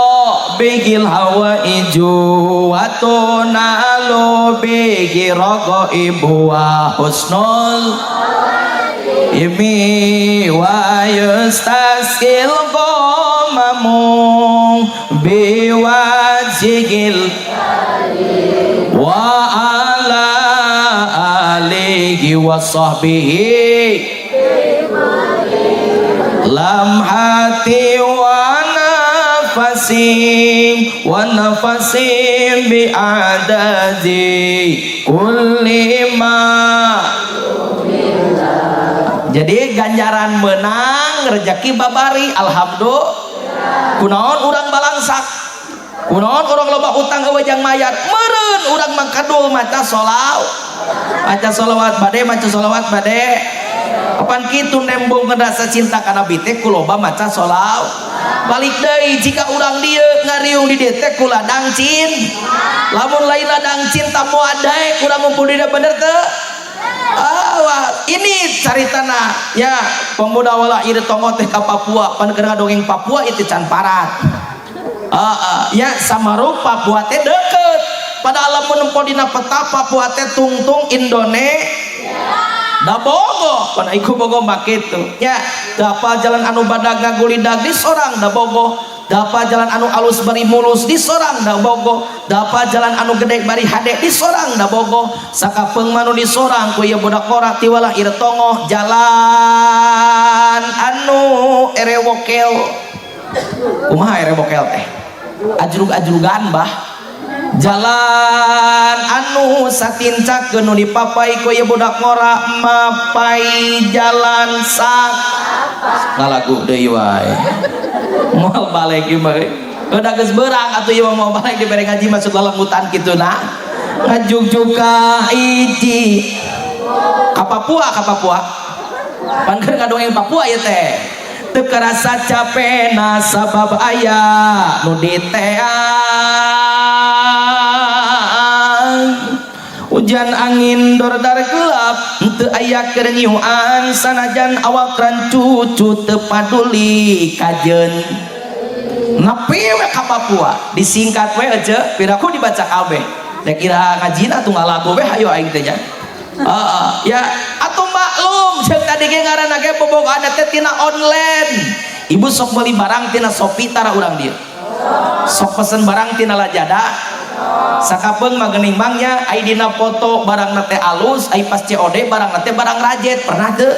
bigil hawa iju wa tunalu bigi rogo ibu wa husnul imi wa yustaskil gomamu biwajigil wa ala alihi wa sahbihi lam hati wa nafasim bi'adadi kullima. Jadi ganjaran menang rezeki babari alhamdulillah. Kunaon urang balangsak, kunaon urang loba utang ke wajang mayat meureun urang mangkadul maca sholawat bade kapan kitu nembung rasa cinta kana bite ku loba maca sholawat. Balik deui jika urang dieu ngariung di dieu teh ku ladang cin. Lamun lain ladang cinta moal daek urang ngumpul di dieu bener teu? Ini caritana ya pemuda wala ieu tongo teh ka Papua pan keur ngadongeng Papua itu can parat. Ya Samarup Papua teh deukeut. Padahal lamun empon dina peta Papua teh tungtung Indonesia. Da bogoh pan iku bogoh make itu ya. Dapa jalan anu badag ngagulidag di sorang da bogoh. Dapa jalan anu alus bari mulus di sorang da bogoh. Dapa jalan anu gede bari hade di sorang da bogoh. Sakapeung manu di sorang ku ieu budak korak tiwalah ieu tongoh jalan anu erewokel. Kumaha erewokel teh? Ajrug-ajrugan bah. Jalan anu satincakeun nu dipapai ku ieu budak ngora mapai jalan sak ngalagu deui wae moal balik ieu mah udah geus beurang atuh ieu mau balik dibere ngaji masuk lalemutan kituna ngajug-jug ka hiji ka Papua pan keur ngadongeng Papua ieu teh teu kerasa capena sabab aya nu diteang hujan angin dordar gelap teu aya keur nyiuan sanajan awak rancucu teu paduli kajeun nepi we ka Papua disingkat we aja piraku dibaca kabeh da kira ngajina tunggal lagu we hayo aing teh nya ya atuh maklum ceuk tadi ge ngaranna ge bobogohan teh tina online ibu sok meuli barang tina Shopee tara urang dieu sok pesen barang tina Lazada sakapeung mah geuning mangnya ai dina foto barangna teh alus ai pas COD barangna teh barang rajet pernah teu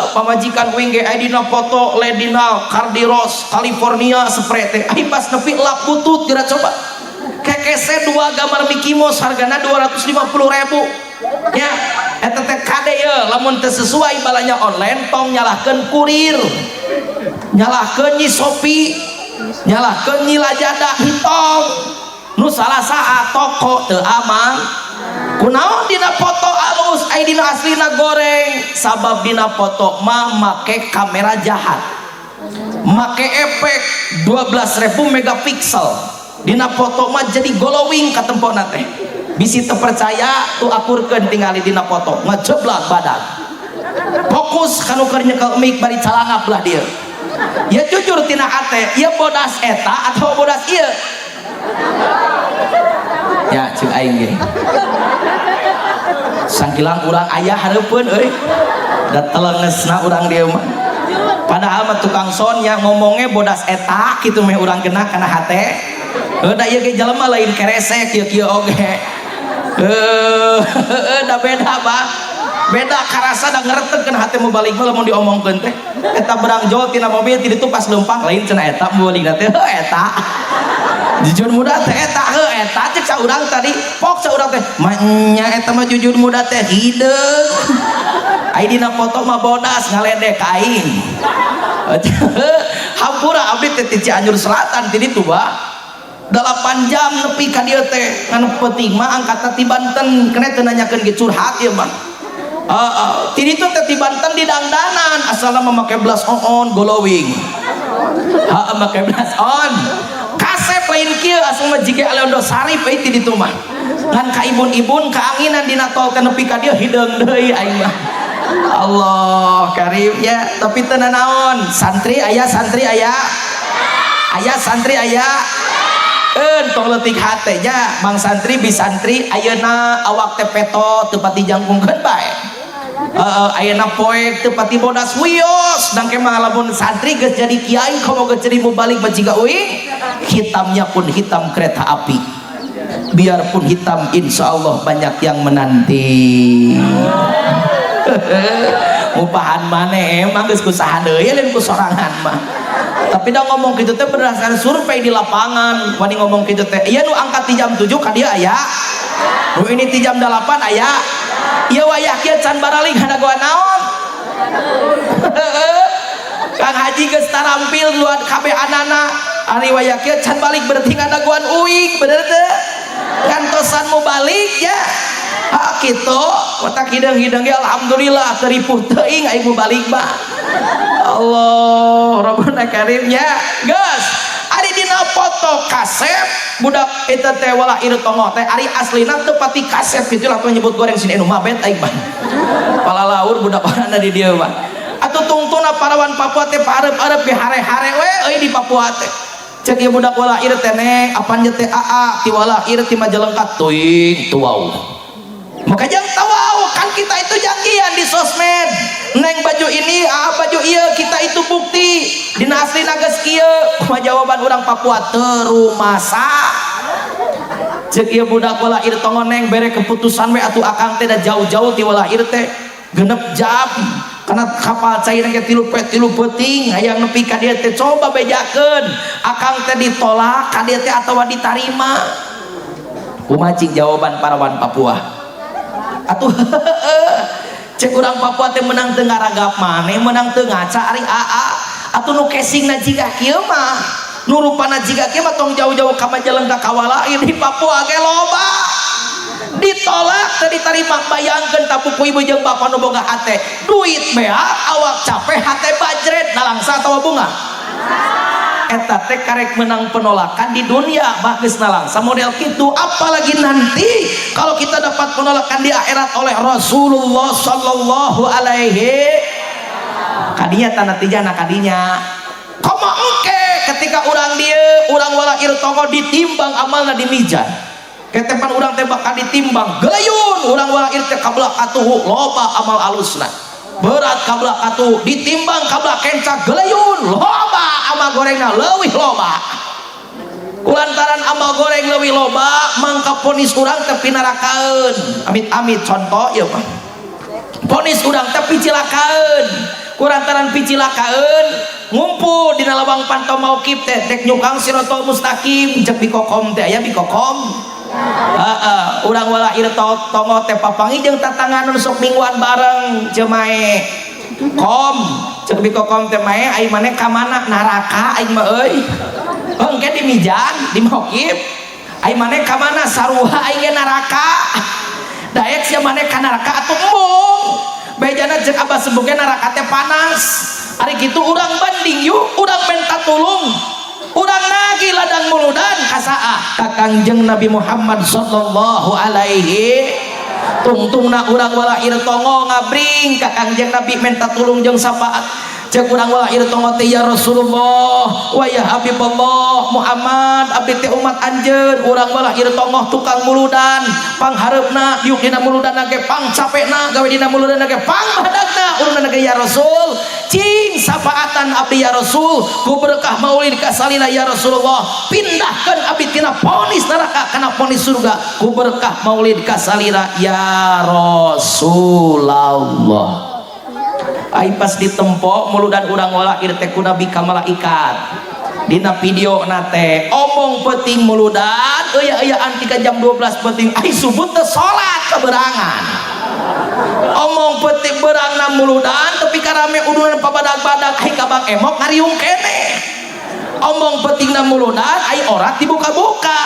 pamajikan wing ge ai dina foto Ledinal Cardiros California spray teh ai pas nepi lap butut kira coba kekese 2 gambar Mickey Mouse hargana 250.000 ya eta teh kade ye lamun teu sesuai balanya online tong nyalahkeun kurir nyalahkeun nyi Shopee nyalahkeun nyi Lazada hitong nu salah saha toko teu aman kunaon dina foto alus ai dina aslina goreng sabab dina foto mah make kamera jahat make efek 12.000 megapiksel dina foto mah jadi glowing ka tempona teh bisi teu percaya tuh akurkeun tingali dina foto ngajeblak badan fokus kanu keur nyekel mik bari calangap lah dia ya jujur tina hate ieu bodas eta atau bodas ieu ya cing aing ge sangkilang urang aya hareupeun euy da telengesna urang dieu mah padahal mah tukang son yang ngomongnya bodas eta kitu meh urang genah kana hate da ieu ge jelema lain kerese kieu-kieu oge da beda bah beda karasa da ngeretegkeun hate mu balik mah lamun diomongkeun teh eta berang jol tina mobil ti ditu pas leumpang lain cenah eta mu balik teh eta jujur muda teh eta eta cek saurang tadi pok saurang teh nya eta mah jujur muda teh hideung ai dina foto mah bodas ngaledek aing hampura abdi teh ti Cianjur Selatan ti ditu bah 8 jam nepi ka dieu teh nganu penting mah angkatna ti Banten kene teu nanyakeun ge curhat ieu mah ti ditu teh ti Banten di dangdanan asalna mah make blush on glowing make blush on kasep lain kieu asup mah jige Aleondo Sarif euy ti ditu mah ngan ka ibun-ibun kaanginan dina tol teh nepi ka dieu hideung deui aing mah Allah karim ya tapi teu naon santri aya tong leutik hate nya Mang santri bi santri ayeuna awak teh peto teu pati jangkungkeun bae ayeuna poek teu pati bodas wios dangke mah lamun santri geus jadi kiai komo geus jadi mubalik bajiga uing hitamnya pun hitam kereta api biarpun hitam insyaallah banyak yang menanti mupahan maneh emang geus kusaha deui lain ku sorangan mah tapi dah ngomong gitu teh berdasarkan survei di lapangan wani ngomong gitu teh iya nu angkat di jam 7 ka dia aya nu ini di jam 8 aya ieu wayah kieu can baraling hadagoan naon Kang Haji geus tarampil luar kabeh anana ari wayah kieu can balik berarti ngadagoan uing bener teu kantosan mau balik ya kitu otak hidung-hidung ya alhamdulillah teripuh teuing aing mau balik mah Allah Rabbana Karim ya geus ari dina foto kasep budak eta teh wala ieu tongo teh ari aslina teu pati kasep kitu lah tuh nyebut goreng sini anu mabet aing mah pala laur budak orangna di dieu mah atuh tungtuna parawan Papua teh pareup-areup ge hare-hare we euy di Papua teh cek ieu budak wala ieu teh neng apan je teh aa ti wala ieu ti Majalengka teuing tuau maka jangan tahu kan kita itu janjian di sosmed neng baju ini baju iya kita itu bukti dina asli nagas kieu kumaha jawaban orang Papua terumasa cek ieu budak wala ieu tongo neng bere keputusan we atuh akang teh da jauh-jauh ti wala ieu teh 6 jam karena kapal cairan ke 3 peuting hayang nepi ka dieu teh coba bejakeun akang teh ditolak ka dieu teh atawa ditarima kumaha cing jawaban parawan Papua atuh cek urang Papua teh menang teu ngaragap maneh menang teu ngaca ari aa atuh nu casingna jiga kieu mah nu rupana jiga kieu mah tong jauh-jauh ka Majalengka ka wala di Papua ge loba ditolak tadi tarima bayangkeun tapuku ibu jeung bapak nu boga hate duit beak awak capek hate bajret nalangsa atawa bunga eta teh karek menang penolakan di dunia bagus nalangsa model gitu, apalagi nanti kalau kita dapat penolakan di akhirat oleh Rasulullah sallallahu alaihi kadinya tanah tijana kadinya komo engke ketika orang dia orang wala irtongo ditimbang amalna di mizan ketepan orang teh bakal ditimbang gelayun orang wala irte kabla atuhu loba amal alusna berat kabla atuh ditimbang kabla kenca gelayun loba amal gorengna leuwih loba kulantaran amal goreng leuwih loba mangka ponis urang teh pinarakaeun amit-amit contoh ieu mah ponis urang teh picilakaeun kulantaran picilakaeun ngumpul dina lawang pantau maukib teh dek nyukang sirotol mustaqim cek bikokom teh aya bikokom urang wala irtongo teh papangi jeung tatangan sok mingguan bareng cemae kom cek bikokom teh mae ai maneh ka mana neraka aing mah euy engke di mijan di maukib ai maneh ka mana saruha aing ge neraka daek sia maneh ka neraka atuh embung bejana cek abah sebuge neraka teh panas ari kitu urang banding yuk urang minta tulung urang nagi ladang muludan kasaah ka Kangjeng Nabi Muhammad sallallahu alaihi tungtungna urang wala irtongo ngabring ka Kangjeng Nabi minta tulung jeung syafaat cek urang wala irtongo teh ya Rasulullah wa ya Habiballah Muhammad abdi teh umat anjeun urang wala irtongo tukang muludan panghareupna diuk dina muludanna ge pangcapena gawe dina muludanna ge pangbadagna urang ge ya Rasul cing syafaatan abdi ya Rasul ku berkah maulid kasalina ya Rasulullah pindahkeun abdi tina ponis neraka kana ponis surga ku berkah maulid kasalina ya Rasulullah ai pas ditempo muludan urang wala irte ku nabi ka malaikat dina video nate omong penting muludan euya-euyaan tika jam 12 penting ai subuh teh salat keberangan omong penting berangna muludan tapi karame udunan pabadag-badag ai kabang emok ngariung kene omong pentingna muludan ai orat dibuka-buka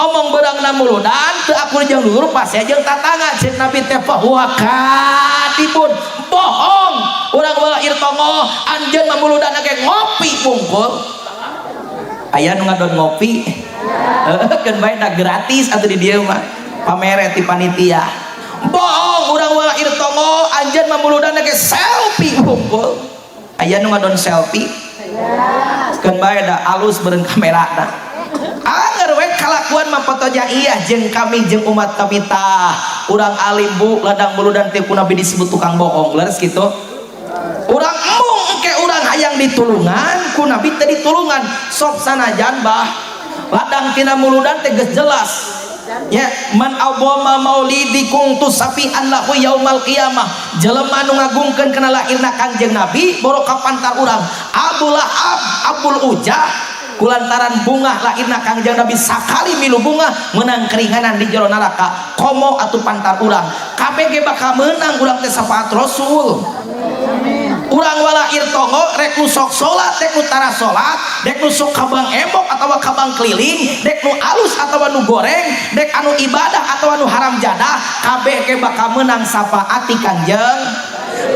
omong berangna muludan teu aku jeung lulur pas jeung tatangga cek nabi teh huwa kadibun bohong urang wala irtongo anjeun mah muludan ge ngopi bungkul aya nu ngadon ngopi keun bae da gratis atuh di dieu mah pamere ti panitia bohong urang wala irtongo anjeun mah muludan ge selfie bungkul aya nu ngadon selfie keun bae da alus beureun kamerana anger we kalakuan mah fotonya iya jeung kami jeung umat kami tah urang alim bu ladang muludan teh ku nabi disebut tukang bohong leres kitu urang embung engke urang hayang ditulungan ku nabi teh ditulungan sok sanajan bah ladang tina muludan teh geus jelas ya man awwama maulidi kuntu safi'an lahu yaumal qiyamah jelema nu ngagungkeun kana lahirna Kangjeng Nabi boro kapantar urang Abul Lahab Abul Ujah kulantaran bunga lahirna Kangjeng Nabi sakali milu bunga menang keringanan di jero neraka komo atuh pantar urang kabeh ge bakal menang urang teh syafaat Rasul urang wala irtongo rek nu sok salat rek nu tara salat rek nu sok kabang embok atawa kabang keliling rek nu alus atawa nu goreng rek anu ibadah atawa nu haram jadah kabeh ge bakal menang syafaat ti Kangjeng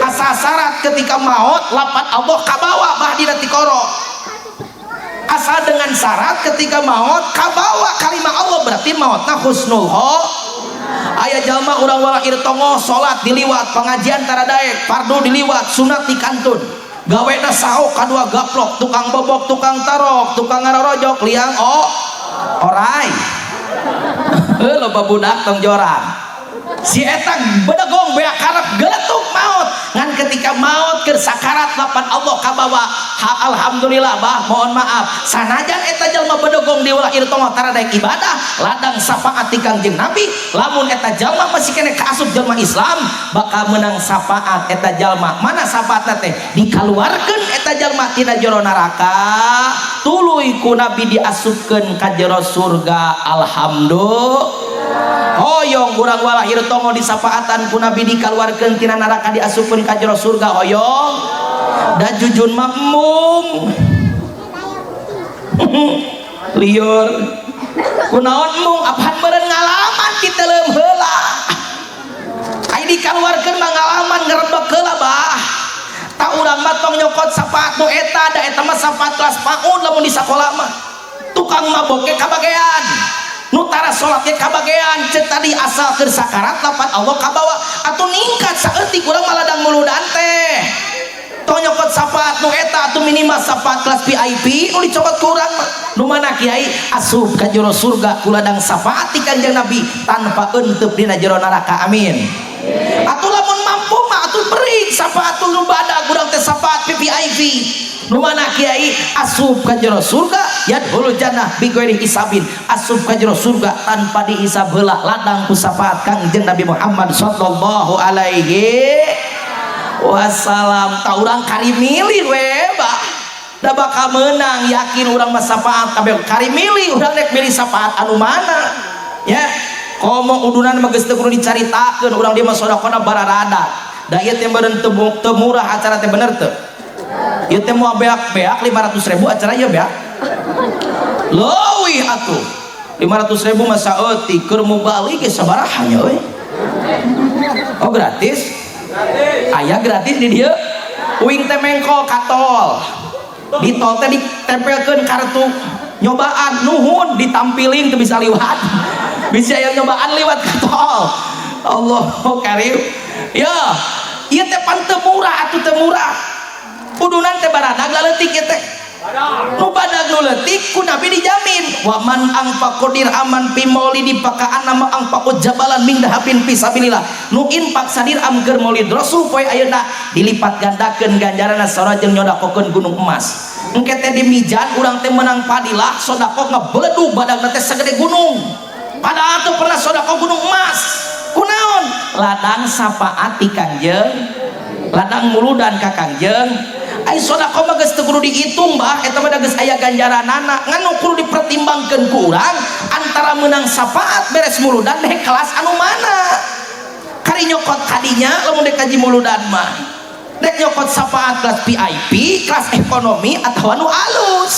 asa syarat ketika maut lapat Allah kabawa bah dina tikoro asal dengan syarat ketika maut kabawa kalimat Allah berarti mautna husnul aya jalma urang wala irtongo salat diliwat pengajian tara daek fardu diliwat sunat dikantun gawena saok kadua gaplok tukang bobok tukang tarok tukang ngarorojok liang orai loba budak tong jorang si eta bedegong bea karep geletuk maut ngan ketika maut keur sakarat lapan Allah kabawa alhamdulillah bah mohon maaf sanajan eta jalma bedegong di ulah irtongo tara daek ibadah ladang syafaat ti Kangjeng Nabi lamun eta jalma masih kene kaasup jalma Islam bakal menang syafaat eta jalma mana syafaatna teh dikaluarkeun eta jalma tina jero neraka tuluy ku Nabi diasupkeun ka jero surga alhamdulillah hoyong urang wala irtongo disapaatan ku Nabi dikaluarkeun tina neraka diasupkeun ka jero surga hoyong da jujun mah mung liur kunaon mung apaan beureun ngalaman kita leum heula mah sapat kelas paun lamun di sakola mah tukang mabok ge kabagean nutara sholatnya kabagean cek tadi asal keur sakarat lapan Allah kabawa atuh ningkat saeutik urang maladang muludan teh tong nyokot sapat nu eta atuh minimal sapat kelas VIP nu dicokot ku urang mah nu mana kiai asup ka jero surga kuladang sapaat ti Kanjeng Nabi tanpa eunteup dina jero neraka amin atuh lamun mampu mah atuh beuring sapaat nu badag urang teh sapaat VIP nu mana kiai asup ka jero surga yadkhulul jannah bighairi hisabin asup ka jero surga tanpa dihisab heula ladang ku sapaat Kangjeng Nabi Muhammad sallallahu alaihi wasallam. Ta urang kari milih we bah da bakal menang yakin urang mah sapaat kabeh kari milih urang rek milih sapaat anu mana ya komo udunan mah geus teu kudu dicaritakeun urang dia mah sodaqona bararada da ieu teh meureun teu murah acara teh bener teu ieu teh moal beak-beak 500.000 acara ieu beak leuwih atuh 500.000 mah saeutik keur mubalik ge sabaraha nya we oh gratis aya gratis di dieu uing teh mengkol ka tol di tol teh ditempelkeun kartu nyobaan nuhun ditampilin teu bisa liwat bisa aya nyobaan liwat ka tol Allahu karim ya ieu teh pan teu murah atuh teu murah udunan teh baradag leutik ieu teh nu badag nu leutik ku Nabi dijamin wa man anfaqa dirhaman fi maulidi paka annama anfaqa jabalan min dahabin fi sabilillah nu infak sadirham keur maulid rasul poe ayeuna dilipat gandakeun ganjaranna sareng nyodakokeun gunung emas engke teh di mijan urang teh menang fadilah sodaqoh ngabledug badagna teh sagede gunung padahal teu pernah sodaqoh gunung emas kunaon ladang sapaat ti Kanjeng ladang muludan ka Kanjeng ai sodaqoh mah geus teu kudu dihitung bah eta mah geus aya ganjaranana nganu kudu dipertimbangkeun ku urang antara menang sapaat beres muludan deh kelas anu mana kari nyokot kadinya lamun dek kaji muludan mah dek nyokot sapaat kelas VIP kelas ekonomi atau anu alus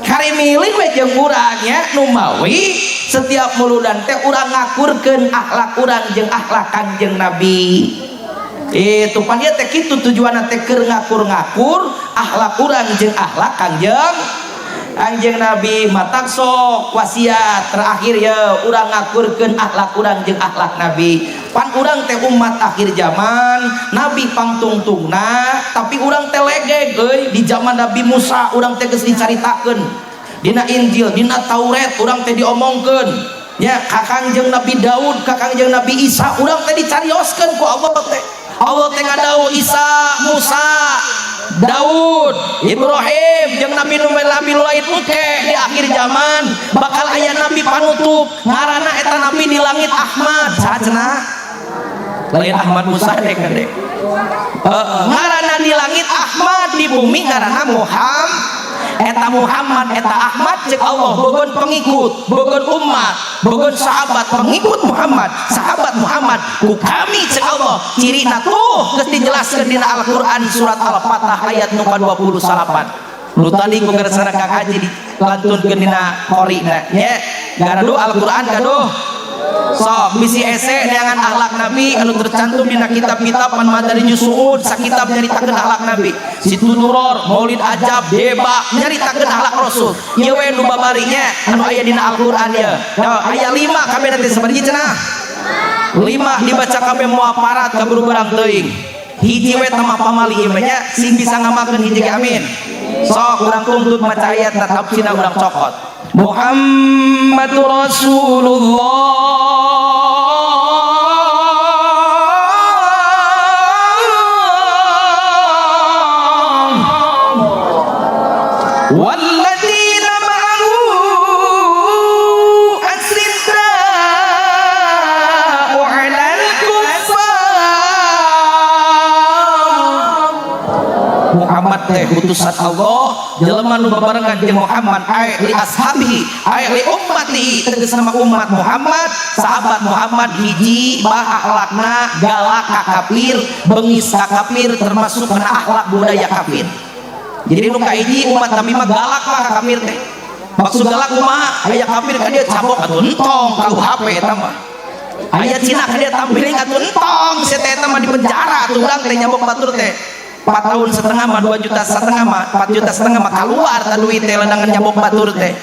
kari milih we jeung urang nya nu mawi setiap muludan teh urang ngakurkeun akhlak urang jeung akhlak Kanjeng Nabi itu pan ieu teh kitu tujuanna teh keur ngakur-ngakur akhlak urang jeung akhlak Kanjeng Nabi matak sok wasiat terakhir ya urang ngakurkeun akhlak urang jeung akhlak Nabi pan urang teh umat akhir zaman Nabi pangtungtungna tapi urang teh legeg euy di zaman Nabi Musa urang teh geus dicaritakeun dina Injil dina Taurat urang teh diomongkeun nya ka Kanjeng Nabi Daud ka Kanjeng Nabi Isa urang teh dicarioskeun ku Allah teh Allah teh ngadawuh Isa, Musa, Daud, Ibrahim jeung nabi nu lain engke di akhir zaman bakal aya nabi panutup ngaranna eta nabi di langit Ahmad saha cenah lain Ahmad Musa dek ngaranna di langit Ahmad di bumi ngaranna Muhammad eta Muhammad eta Ahmad cek Allah bogon pengikut bogon umat bogon sahabat pengikut Muhammad sahabat Muhammad ku kami cek Allah cirina tuh geus dijelaskeun dina Al-Qur'an surat Al-Fatah ayat nu ka-28 nu tadi ku gersana Kang Haji dilantunkeun dina qorina nya garadu Al-Qur'an gaduh sok bisi ese neangan akhlak Nabi anu tercantum dina kitab-kitab pan Madarijus Suud sakitab nyaritakeun akhlak Nabi Situduror Maulid Ajab Deba nyaritakeun akhlak Rasul ieu we nu babarinya anu aya dina Al-Qur'an ya aya 5 kabeh teh sabaraha cenah 5 dibaca kabeh moal parat kaburu barang teuing hiji we tamah pamali ieu nya sing bisa ngamakeun hiji ge amin sok urang tuntut maca ayat tafsirna urang cokot Muhammadur Rasulullah walladzina ma'ahu asridda'u 'alal kuffar Muhammad teh utusan Allah jelema nu babarengan jeung Muhammad ai li ashabihi ai li ummati tegasna mah umat Muhammad sahabat Muhammad hiji bah akhlakna galak ka kafir beungis ka kafir termasuk kana akhlak budaya kafir jadi nu kahiji umat Nabi mah galak ka kafir teh maksud galak kumaha aya kafir ka dia cabok atuh entong ka UHP eta mah aya Cina ka dia tampiling atuh entong si teh eta mah di penjara atuh urang teh nyabok batur teh 4 tahun setengah mah 2 juta setengah mah 4 juta setengah mah keluar ta duit teh ledangan nyabok batur teh.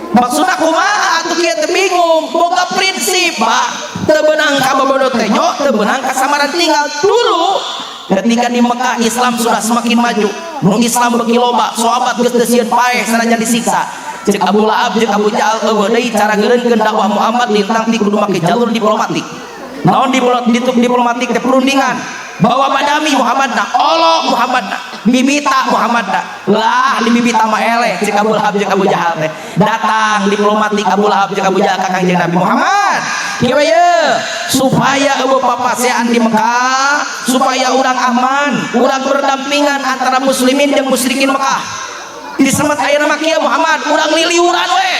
Maksudna kumaha atuh kieu teh bingung, boga prinsip bah. Teu beunang ka babodot teh nya, teu beunang ka samaran tinggal dulu. Ketika di Mekah Islam sudah semakin maju, nu Islam beuki loba, sahabat geus teu sieun paeh sanajan disiksa. Cek Abu Lahab jeung Abu Jahal eueuh deui cara geureukeun dakwah Muhammad lintang ti kudu make jalur diplomatik. Naon diplomatik teh perundingan bahwa madami Muhammadna, Allah Muhammadna, bibita Muhammadna. Lah di bibita mah eleh cek Abu Lahab jeung Abu Jahal teh. Datang diplomatik Abu Lahab jeung Abu Jahal ka Kangjeng Nabi Muhammad. Kieu ye supaya eueuh papasean di Mekah, supaya urang aman, urang berdampingan antara muslimin jeung musyrikin Mekah. Di semet ayeuna mah kieu Muhammad, urang liliuran we.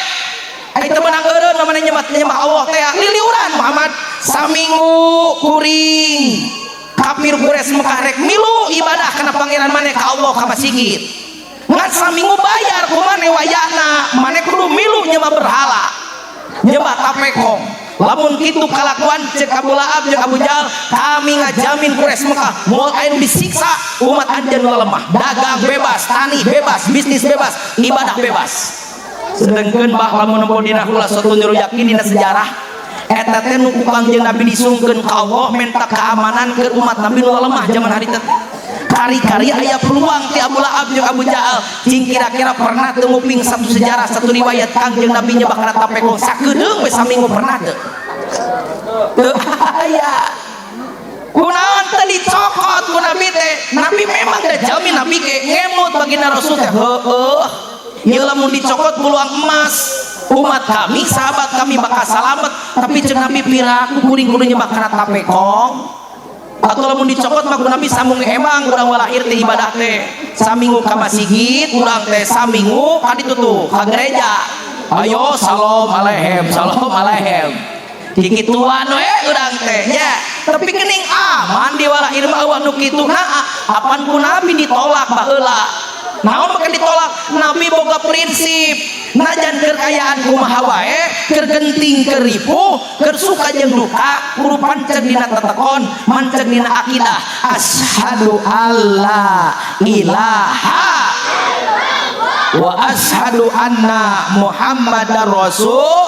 Ai teu meunang eureun namanya nyembah Allah teh liliuran Muhammad. Saminggu kuring kafir Quraisy Mekah rek milu ibadah kana pangeran maneh ka Allah ka masjid. Ngan saminggu bayar ku maneh wayahna, maneh kudu milu nyembah berhala. Nyembah tapekong. Lamun kitu kalakuan cek Abu Lahab jeung Abu Jahal, kami ngajamin Quraisy Mekah moal aya nu disiksa umat anjeun lemah, dagang bebas, tani bebas, bisnis bebas, ibadah bebas. Sedengkeun bah lamun nempo dina kula satu nyuruh yakin dina sejarah eta teh nu ku Kangjeng Nabi disungkeun ka Allah menta keamanan ke umat Nabi nu lemah zaman hari teh. Kari-kari aya peluang ti Abu Lahab jeung Abu Jahal cing kira-kira pernah teu nguping satu sejarah satu riwayat Kangjeng Nabi nyebah kana tapekong sakedeung we saminggu pernah teu. Teu aya. Kunaon teh dicokot ku Nabi teh. Nabi memang teh jamin Nabi ge ngemut baginda Rasul teh. Heueuh. Ieu lamun dicokot peluang emas. Umat kami, sahabat kami bakal salamet, tapi cek Nabi piraku kuring kudu nyembah kana tapekong. Atau lamun dicopot mah Nabi sambung emang urang walahir teh ibadah teh saminggu ka masjid, urang teh saminggu ka ditu tuh ka gereja. Ayo salam alaihem, salam alaihem. Dikituan we urang teh nya. Tapi geuning aman di walahir mah eueuh nu kitu nah apan ku Nabi ditolak baheula. Naon maka ditolak? Nabi boga prinsip najan kekayaan kumaha wae keur genting keur ripuh keur suka jeung duka kudu panceg dina tetekon manceg dina akidah asyhadu alla ilaha wa asyhadu anna muhammadar rasul.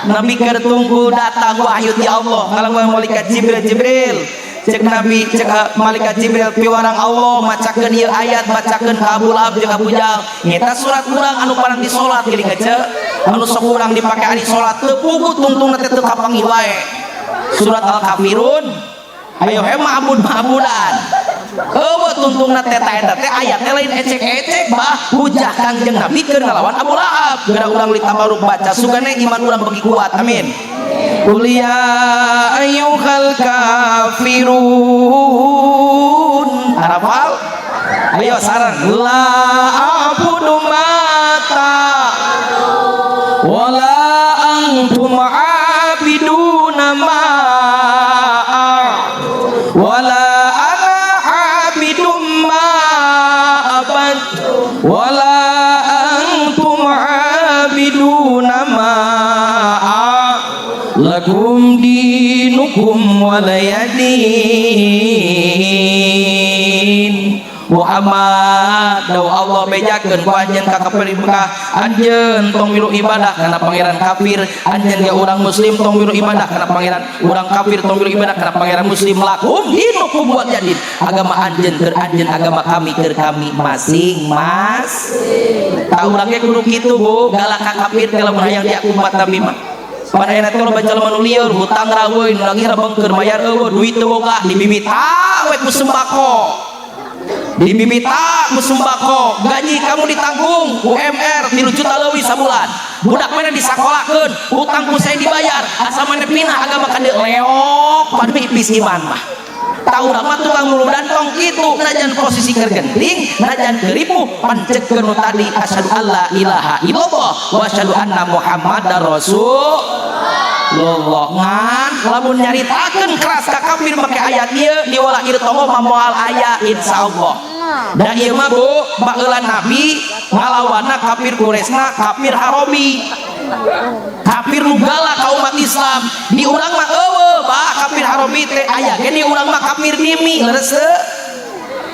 Nabi keur tunggu datang wahyu ti Allah ngalanggung malaikat Jibril cek Nabi cek malaikat Jibril piwarang Allah macakeun ieu ayat macakeun ka Abu Lahab jeung Abu Jahal nyata surat urang anu paranti salat geuning ceu anu sok urang dipake ari salat teu puguh tungtungna teh teu kapanggih wae surat Al-Kafirun ayo he ma'bud-ma'budan eueuh tungtungna teh eta teh ayatna lain ecek-ecek bah hujah Kangjeng Nabi keur ngalawan Abu Lahab geura urang litabaruk baca sugane iman urang bagi kuat amin. Qul ya ayyuhal kafirun hafal ayo saran la a'budu mata wala antum a'biduna ma wala ana a'bidum ma abad wala antum a'biduna ma lakum dinukum walayadin. Muhammad daw Allah bejakeun ku anjeun ka kafir Mekah anjeun tong milu ibadah kana pangeran kafir anjeun ge urang muslim tong milu ibadah kana pangeran urang kafir tong milu ibadah kana pangeran muslim lakum dinukum walayadin. Agama anjeun keur anjeun agama kami keur kami masing-masing. Tah urang ge kudu kitu Bu galak ka kafir teh lamun hayang dia umat Nabi mah. Pada enak kalau baca lemanu liur hutang rawuin lagi rabengkeun mayar eueuh duit teu boga dibibita we ku sembako dibibita ku sembako gaji kamu ditanggung UMR 3 juta leuwih sabulan budak mana disakolahkeun hutang ku saya dibayar asa maneh pinah agama ka dieu leok padu ipis iman mah tahu urang mah tukang nuludan tong kitu najan posisi keur genting najan keur ripuh pancegkeun nu tadi asyhadu alla ilaha illallah wa asyhadu anna muhammadar rasul lolongan lamun nyaritakeun keras ka kafir make ayat ieu di walahir tongo mah moal aya insyaallah. Da ieu mah Bu baheula Nabi ngalawanna kafir Quraisy kafir Harobi kafir nu galak ka umat Islam di urang mah eueuh bah kafir Harobi teh aya ge di urang mah kafir dimi leres teu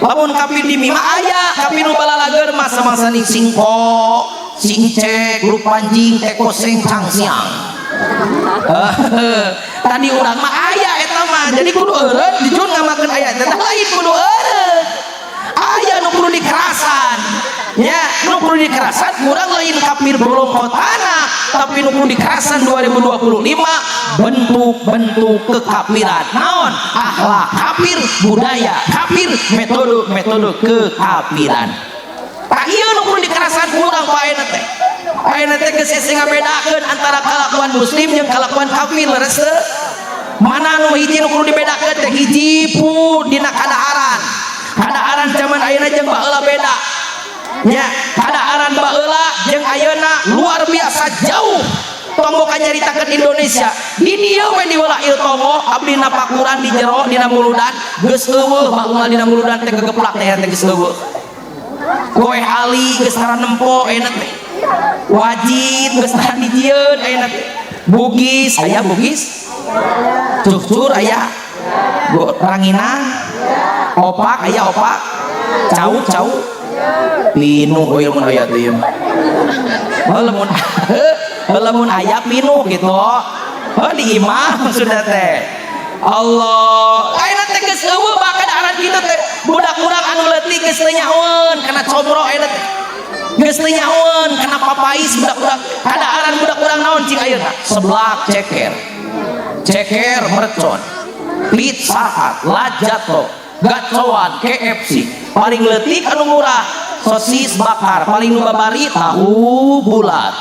lamun kafir di mima aya kafir nu balalager masa-masa ning singko singcek grup panjing teko seng cangsiang tadi urang mah aya eta mah jadi kudu eureun dijun ngamakeun aya teh lain kudu eureun aya nu kudu dikerasan ya nu kudu dikerasan kurang lain kafir belum kotana tapi nu kudu dikerasan 2025 bentuk-bentuk kekafiran naon akhlak kafir budaya kafir metode kekafiran tak ieu nu kudu dikerasan kurang paena teh ayeuna teh geus ese ngabedakeun antara kalakuan muslim jeung kalakuan kafir leres teu mana nu hiji nu kudu dibedakeun teh hiji pu dina kadaharan zaman ayeuna jeung baheula beda nya kadaharan baheula jeung ayeuna luar biasa jauh tonggo kanyaritakeun Indonesia di dieu we di wala ieu tonggo abdi napakuran di jero dina muludan geus eueuh baheula dina muludan teh kegeplak teh geus eueuh koe ali geus tara nempo enak teh wajib geus tara dijieun enak teh bugis aya bugis cucur aya ranginang opak aya opak cau pinuh we mun aya teh lamun aya pinuh gitu di imam sudah teh Allah ayeuna teh geus eueuh bakadaran kitu teh budak urang anu leutik geus teu nyahoeun kana comro ayeuna teh geus teu nyahoeun kana papais budak urang kadaharan budak urang naon cing ayeuna seblak ceker mercon pizza hut lajato gacoan KFC paling leutik anu murah sosis bakar paling nu babari tahu bulat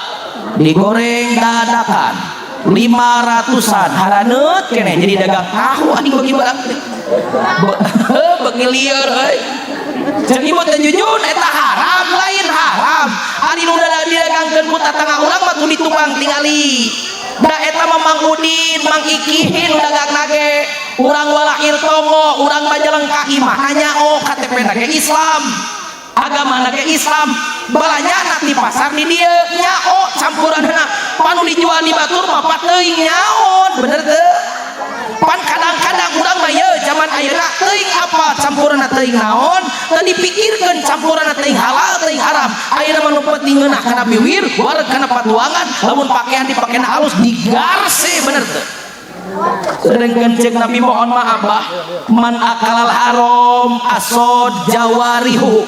digoreng dadakan 500-an haraneut kene jadi dagang tahu anjing bagi barang bagi lieur euy jadi mah teh jujun eta haram lain haram ari nu didagangkeun ku tatangga urang mah tuh ditumpang tingali da eta mah Mang Udin Mang Iki nu dagang nage urang walahir tongo urang majalengka imah nyaho KTP nage Islam agama nage Islam balanya di pasar di dieu nyaho campuranna panu dijual di batur mah pateuing nyaon bener teu pan kadang-kadang urang mah ye zaman ayeuna teuing apa campuranna teuing naon teu dipikirkeun campuranna teuing halal teuing haram ayeuna mah nu penting ngeunah kana biwir wareg kana patuangan lamun pakaian dipakena halus digarse bener teu sedangkan cek Nabi mohon maaf bah man akalal haram asod jawarihu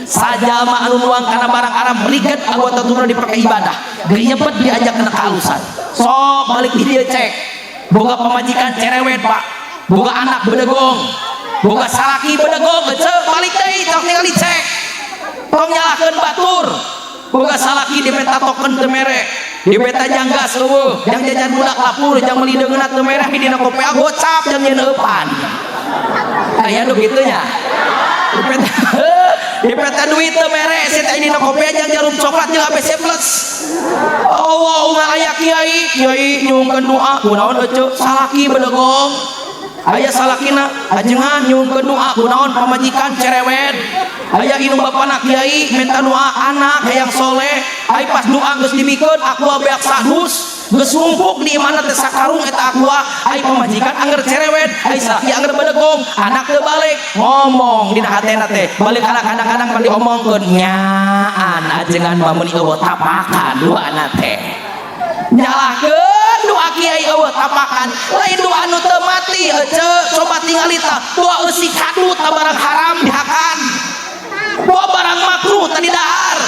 saja mah anu nuang kana barang haram riget anggota tubuhna dipakai ibadah geunyepet diajak kana kahalusan sok balik di dieu cek boga pamajikan cerewet pak boga anak bedegong boga salaki bedegong cek balik deui tong ningali cek tong nyalakeun batur boga salaki dipeta token teu mere dipeta janggas eueuh jang jajan budak lapur jang meuli deungeunna teu mere dina kopea gocap jang nyeun eupan aya nu kitu nya dipeta duit teu mere eta dina kopea jang jarum coklat jeung ABC plus Allah ungal aya kiai nyuungkeun doa kunaon eceu salaki bedegong aya salakina ajengan nyuungkeun doa kunaon pamajikan cerewet aya indung bapana kiai minta doa anak hayang soleh ai pas doa geus dimikeun aqua beak sadus geus numpuk di mana teh sakarung eta aqua ai pamajikan angger cerewet ai salaki angger bedegong anak teu balik ngomong dina hatena teh balik kadang-kadang pan diomongkeun nyaan ajengan mah meuni eueuh tapakan duana teh nyalahkeun doa kiai eueuh tapakan lain doa anu teu mati ece coba tingali tah doa eusi kadut barang haram dihakan doa barang makruh tadi dahar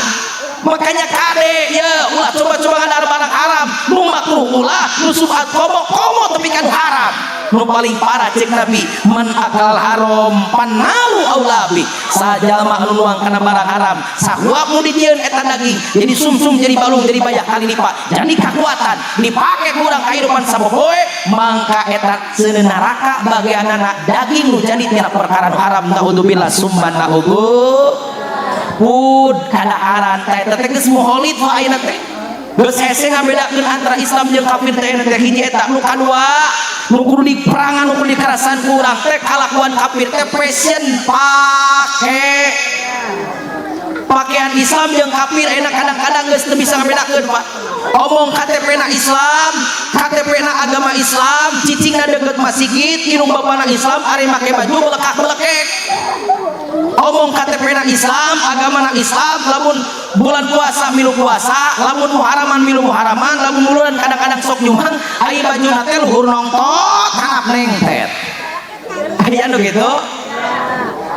makanya kade ya ulah coba-coba ngadar barang haram nu makruh ulah nu subhat komo tapi kan haram nu paling parah cek Nabi man akal haram panalu aulabi sajalma anu nuang kana barang haram sahuap nu dijieun eta daging jadi sumsum jadi balung jadi banyak kali lipat jadi kekuatan dipake kurang kehidupan sapopoe mangka eta seuneun neraka bagianna daging nu jadi tina perkara haram naudzubillah summa naudzu pud kadaharan teh teh geus moholid mah ayeuna teh geus hese ngabedakeun antara Islam jeung kafir teh teh hiji eta nu kadua nu kudu diperangan nu kudu dikerasan kurang teh kalakuan kafir teh fashion pakaian Islam jeung kafir ayeuna kadang-kadang geus teu bisa ngabedakeun Pak omong KTP na Islam KTP na agama Islam cicingna deukeut masjid indung bapana Islam ari make baju belekak-belekek omong KTP na Islam, agama na Islam, lamun bulan puasa milu puasa, lamun muharaman milu muharaman, lamun bulan kadang-kadang sok nyumang, ai baju nate luhur nongtot, hanap nengtet. Aya anu gitu.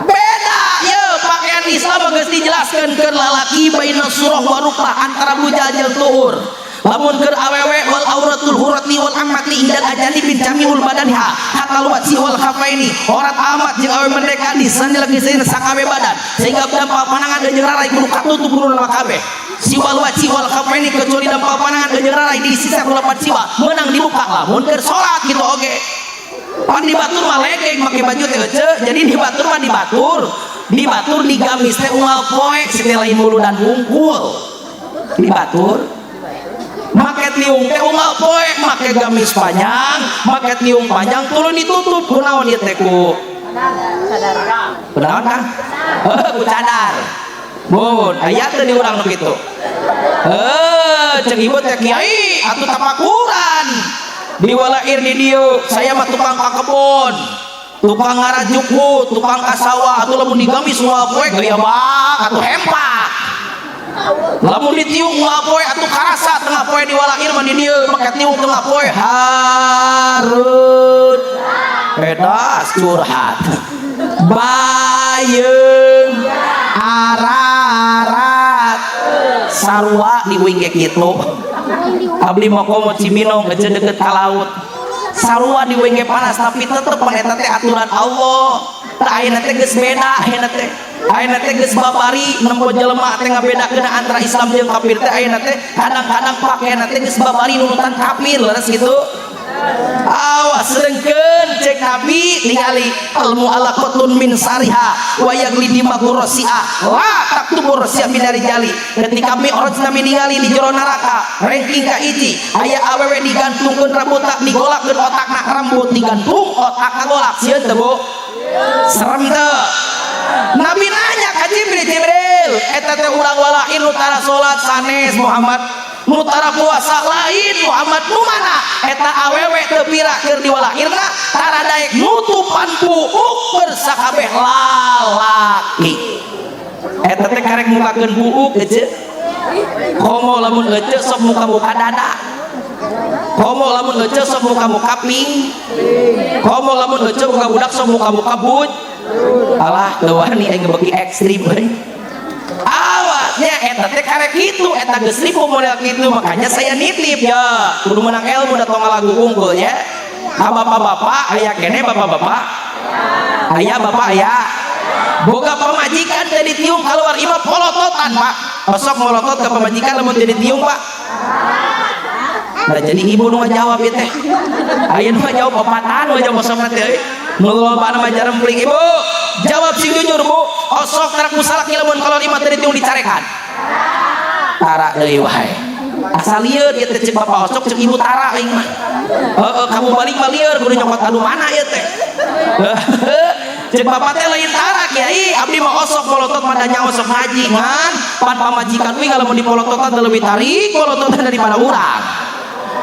Beda ye pakaian Islam geus dijelaskeun keur lalaki baina surah wa rukbah antara bujal jeung tuhur. Lamun keur awewe wal auratul hurati wal ammati indal ajani bin jamiul badaniha hatta luwati wal khafaini orat amat jeung awewe merdeka di sanjelegeuskeun sakabe badan sehingga dampal panangan jeung rarai kudu katutup kudu nama kabeh si wal wati wal khafaini kecuali dampal panangan jeung rarai di sisa kulapan siwa menang dibuka lamun keur salat gitu oge. Pan di batur mah legeng make baju teh ece jadi di batur mah di batur di gamis teh unggal poe sete lain mulu dan hungkul di batur make tiung teh unggal poe make gamis panjang make tiung panjang turun ditutup kunaon ieu teh ku kunaon kan ku cadar mun aya teh di urang nu kitu ceuk ibu teh kiai atuh tapakuran diwalair di dieu saya mah tukang kakebon tukang ngarajuku tukang kasawa atuh lamun digamis unggal poe gaya bak atuh hempak lamun ditiung unggal poe atuh karasa tengah poe diwalair mah di dieu make tiung tengah poe harut pedas curhat bayeung ararat sarua diuing ge kitu abdi mah komo Ciminong aja deket ka laut sarua diuing ge panas tapi tetep eta teh aturan Allah tah ayeuna teh geus beda ayeuna teh geus babari nempo jelema teh ngabedakeun antara Islam jeung kafir teh ayeuna teh kadang-kadang pakeana teh geus babari nurutan kafir leres gitu. Awas sedengkeun cek Nabi ningali ilmu ala qatun min sariha wa yagli dimahu rasi'a la taktubu rasi'a min rijali ketika mi orang nami ningali di jero neraka ranking ka hiji aya awewe digantungkeun rambutna digolakkeun otakna rambut digantung otakna golak sieun teu Bu serem teu Nabi nanya ka Jibril eta teh urang walain nu tara salat sanes Muhammad nu tara puasa lain Muhammad nu mana eta awewe teu pira keur diwalairna tara daek nutupan buuk keur sakabeh lalaki eta teh karek mukakeun buuk ece komo lamun ece sok muka-muka dada komo lamun ece sok muka-muka ping komo lamun ece muka budak sok muka-muka buj alah teu wani aing beuki ekstrim euy awasnya eta teh karek kitu eta geus ribu model kitu makanya saya nitip ya kudu menang ilmu da tong lagu unggul ya bapak-bapak aya kene bapak-bapak aya bapak aya boga pamajikan teh ditiung keluar imah polototan Pak osok molotot ke pamajikan lamun teh ditiung Pak nah jadi ibu nu ngajawab ieu teh aya nu ngajawab papatan we jawab osok teh nu lobana mah jarempling ibu jawab sing jujur Bu osok tarak musalaki lamun kalau imah teh ditiung dicarekan tara deui wae asal lieur ieu teh cek bapak osok cek ibu tara aing mah kamu balik mah lieur kudu nyokot adu mana ieu teh cek bapak teh lain tara kiai abdi mah osok polotot mah da osok ngaji ngan pan pamajikan we lamun dipolototan teh leuwih tarik polototan daripada urang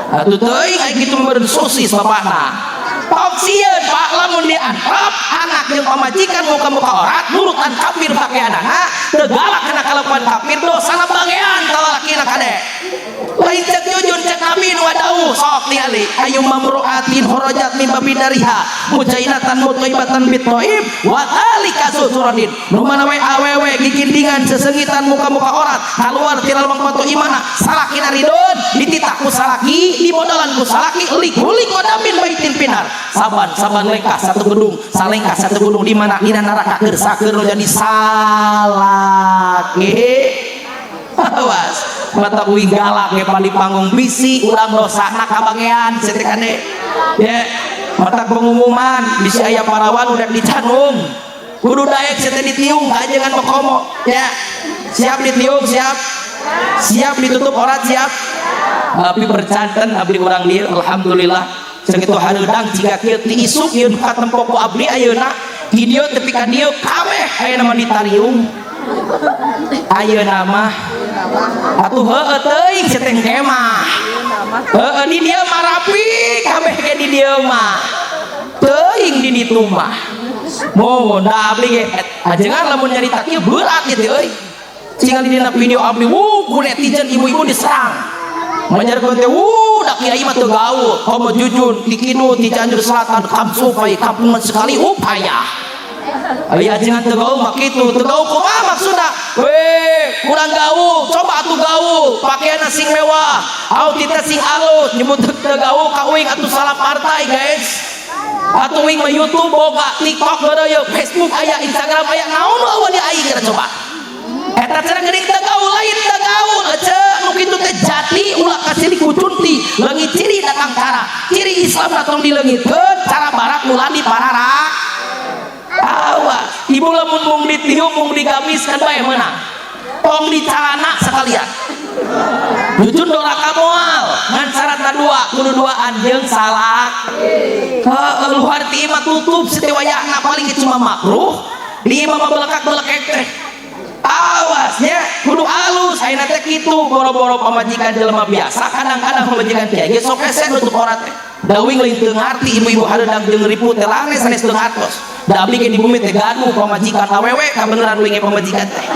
atuh teuing aya kitu bersosis bapakna tok sieun Pak lamun diantrap anak jeung pamajikan muka-muka orat nurutan kafir pakaianana teu galak kana kalakuan kafir dosana bagean ka lalakina kadek lain cek jujun cek Nabi nu dawuh sok ningali ayu mamruatin horojat min babidariha mujainatan mutaibatan bitoib wa talika susuradin nu mana we awewe gigindingan sesengitan muka-muka orat kaluar ti lalong foto imana salakina ridon dititah ku salaki dimodalan ku salaki lik-lik kodamin baitin pinar saban lengkah satu gedung salengkah satu gedung di mana dina neraka keur sakeun jadi salaki awas mata uing galak ge pali panggung bisi ulang dosana kabagean setekane ya mata pengumuman bisi aya parawan udah dicanung kudu daek sete ditiung kajengan bekomo ya siap ditiung siap ditutup orat siap tapi bercanten abdi urang dieu alhamdulillah sakitu hareudang jika kieu ti isuk ieu katempo ku abdi ayeuna di dieu tepi ka dieu kabeh ayeuna mah ditariung ayeuna mah atuh heueuh teuing seteng kemah heueuh di dieu mah rapi kabeh ge di dieu mah teuing di ditu mah Mohon da abdi ge ajengan lamun nyarita kieu berat kitu euy. Cingan di dina video abdi ku netizen ibu-ibu diserang. Menjarkeun teh da kiai mah teu gaul, komo jujun ti kidu ti Cianjur Selatan kamsu pai kampung sekali upaya. Aya ajengan teu gaul mah kitu, teu gaul kumaha maksudna? Kurang gaul, coba atuh gaul, pakaianna sing mewah, outfitna sing alus, nyebut teu gaul ka uing atuh salah partai guys. Atuh uing mah YouTube boga, TikTok beureuyeuh, Facebook aya, Instagram aya, naon nu eueuh di aing kira coba. Eta cenah geuning teu gaul lain teu gaul, ece nu kitu teh jati ulah kasih dikucun ti leungit ciri datang cara. Ciri Islam datang dileungitkeun, cara barat ulah dipararak. Awas, ibu lamun mung ditium mung digamiskeun bae meunang. Tong dicalana sekalian. Jujun doraka moal, ngan syaratna dua, kudu duaan jeung salak. Luar ti imah tutup setiwayahna paling cuma makruh. Di imah mah belekak-belekek teh. Awasnya kudu alus ayeuna teh kitu boro-boro pamajikan jelema biasa kadang-kadang pamajikan kiai ge sok ese nutup aurat teh dawing leuwih teu ngarti ibu-ibu hareudang jeung riput teh lanes sanes teu ngartos da abdi ge di bumi teh gaduh pamajikan awewe kabeneran winge pamajikan teh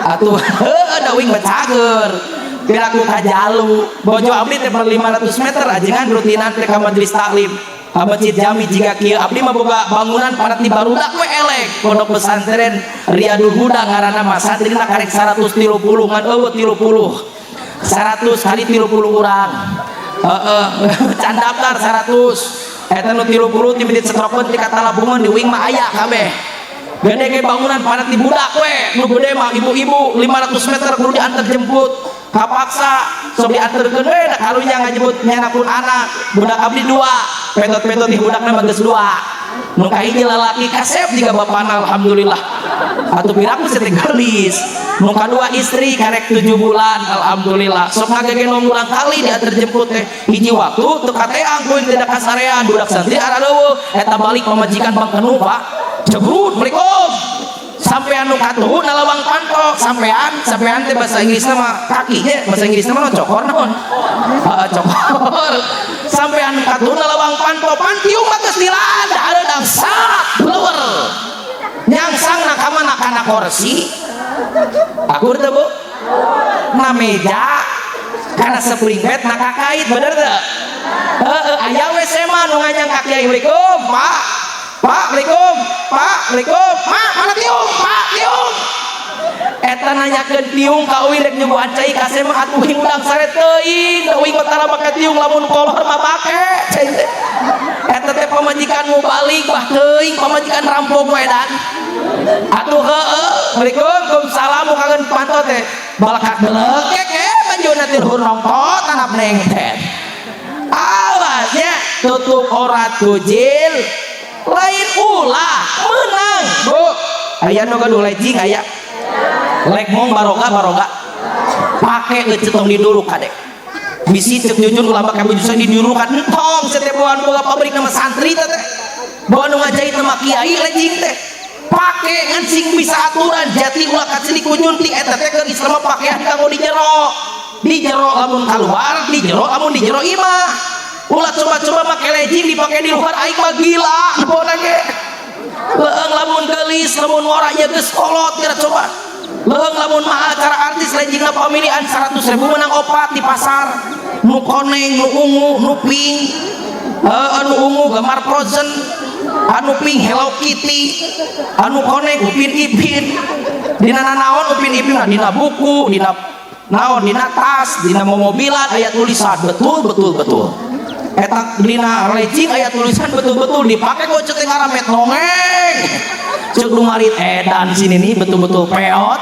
atuh heuh dawing bacager piraku ka jalu bojo abdi teh per 500 meter ajengan rutinan teh ka majelis taklim ka masjid jami jika kieu abdi mah boga bangunan parat di barudak we elek pondok pesantren Riyadul Huda ngaranna mah santrina karek 130 ngan eueuh 30 100 kali 30 urang can daftar 100 eta nu 30 ti beutit setrokeun ti katalabungan di uing mah aya kabeh gede ge bangunan parat di budak we nu gede mah ibu-ibu 500 meter kudu diantar jemput kapaksa sok dianterkeun we da karunya ngajebut nyanapun anak budak abdi 2 petot-petot di budakna mah geus 2 nu kahiji lalaki kasep jiga bapana alhamdulillah atuh piraku teh gelis nu kadua istri karek 7 bulan alhamdulillah sok ngagegenom ulang kali diantar jemput teh hiji waktu teu kateang poin teh da kasarean budak santri ara leuweung eta balik pamajikan bangkenu Pak jebrut Assalamualaikum sampean nu katuhu nalawang pantok sampean teh bahasa Inggrisna mah kaki nya bahasa Inggrisna mah cokor naon cokor sampean nu katuhu nalawang pantok pantiung mah geus dilanda hareudang sak blower nyangsang na ka mana kana kursi akur teh Bu na meja kana spring bed na kakait bener teu aya WC mah nu nganyang ka kiai Assalamualaikum Pak, Assalamualaikum, Mak, mana tiung, Pak, tiung. Eta nanyakeun tiung ka uing rek nyoboan cai ka mah atuh uing udang sare teuing, da uing tara make tiung lamun kolor mah make. Eta teh pamajikanmu balik bah teuing pamajikan rampok wedan. Atuh heueuh, Assalamualaikum, salam kangen pantot teh. Balakak belekek banjuna teh luhur nongtot tanap nengtet. Awasnya tutup aurat kujil. Lain ulah menang Bu aya nu gaduh lejing aya lek mong baroga pake cetong diduruk kadek bisi cek jujun ulah make bujusan didurukan entong setiap boan boga pabrik nama santri teh boan nu ngajahit nama kiai lejing teh pake ngan sing bisa aturan jati ulah kasih dikujun ti eta teh keur Islam pakaian kanggo di jero lamun keluar di jero lamun di jero imah ulah coba-coba make legging dipake di luar aing mah gila bona ge leung lamun geulis lamun ngoranya geus kolot kira coba leung lamun mah acara artis leggingna pamilihan 100.000 menang opat di pasar nu koneng nu ungu nu pink anu ungu gambar Frozen anu pink Hello Kitty anu koneng Upin Ipin dina naon Upin Ipin dina buku dina naon dina tas dina mobilan aya tulisan betul eta dina legging aya tulisan betul-betul dipake kok cek ngaramet nongeng cek lu ngarit edan sini nih betul-betul peot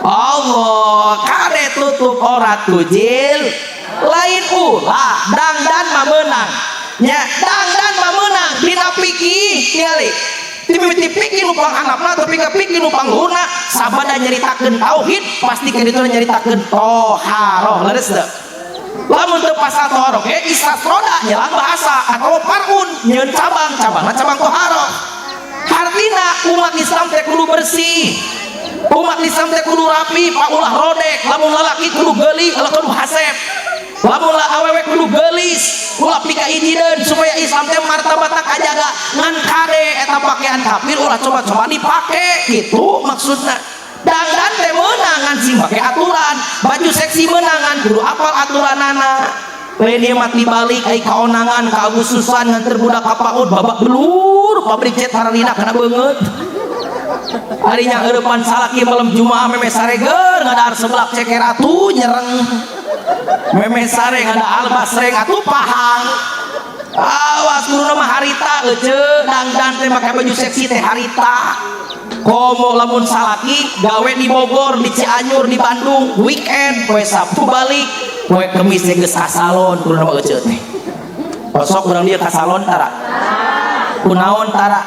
Allah kade tutup aurat kujil lain ulah dangdan mah meunang nya dangdan mah meunang dina piki ningali timiti piki nupang anakna tapi ka piki nupang luhurna sabada nyaritakeun tauhid pasti ka ditu nyaritakeun toharoh leres teu lamun teu pasal toharoh ge istasroda nyelang bahasa atau parun nyeun cabangna cabang toharoh artina umat Islam teh kudu bersih umat Islam teh kudu rapi paulah rodek lamun lalaki kudu geuli kudu hasep lamun awewe kudu geulis ulah pika ijideun supaya Islam teh martabatna kajaga ngan kade eta pakaian kafir ulah coba-coba dipake gitu maksudna. Dangdan teh meunangan sing make aturan, baju seksi meunangan kudu apal aturanana. Lain dia mati balik ai kaonangan ka Agustusan nganter budak ka PAUD babak belur pabrik jet hararina kana beungeut. Harinya heurepan salaki malam Jumaah meme sareger ngadar seblak ceker atuh nyereng. Meme sare ngada albasreng atuh pahang. Awas kuruna mah harita euceuk dangdan teh make baju seksi teh harita. Komo lamun salaki gawe di Bogor, di Cianjur, di Bandung, weekend poe Sabtu balik, poe Kemis teh geus ka salon kuruna mah euceuk teh. Posok urang dieu ka salon tara. Kunaon tara?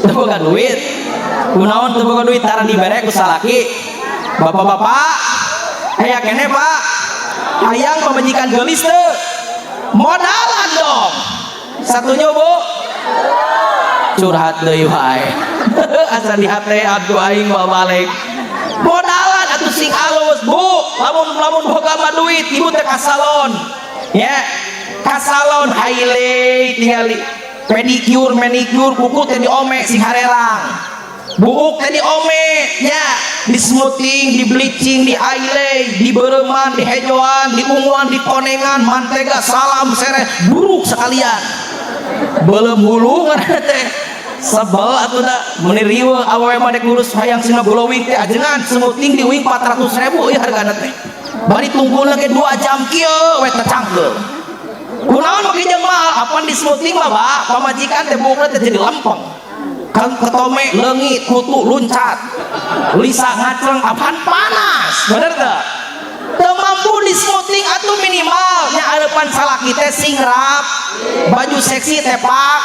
Teu boga duit. Kunaon teu boga duit tara dibere ku salaki. Bapak-bapak, aya keneh Pak. Hayang pamajikan geulis teu? Modalan dong. Satunya Bu. Curhat deui wae. Asa di hate atuh aing bawa balik. Modalan atuh sing alus, Bu. Lamun boga mah duit, ibu teh ka salon. Ya. Ka salon highlight tingali pedicure, manicure, kuku teh diome sing harerang. Buuk teh diome nya, di smoothing, di bleaching, di highlight, di beureman, di hejoan, di unguan, di konengan, mantega, salam, sere, buruk sekalian. Beuleum hulu ngaranna teh. Sebel atuh da mun riweuh awewe mah dek ngurus hayang sina glowing teh ajengan smoothing di wing 400.000 ieu hargana teh. Bari tunggulna ge 2 jam kieu we teh cangkeul. Kunaon make jeung mahal apan di smoothing mah Pak, pamajikan teh buukna teh jadi lempeng. Kan ketome leungit kutu luncat. Lisa ngacreng apan panas. Bener teu? Teu mampu di smoothing atuh minimal nya areupan salaki teh sing rap. Baju seksi teh Pak.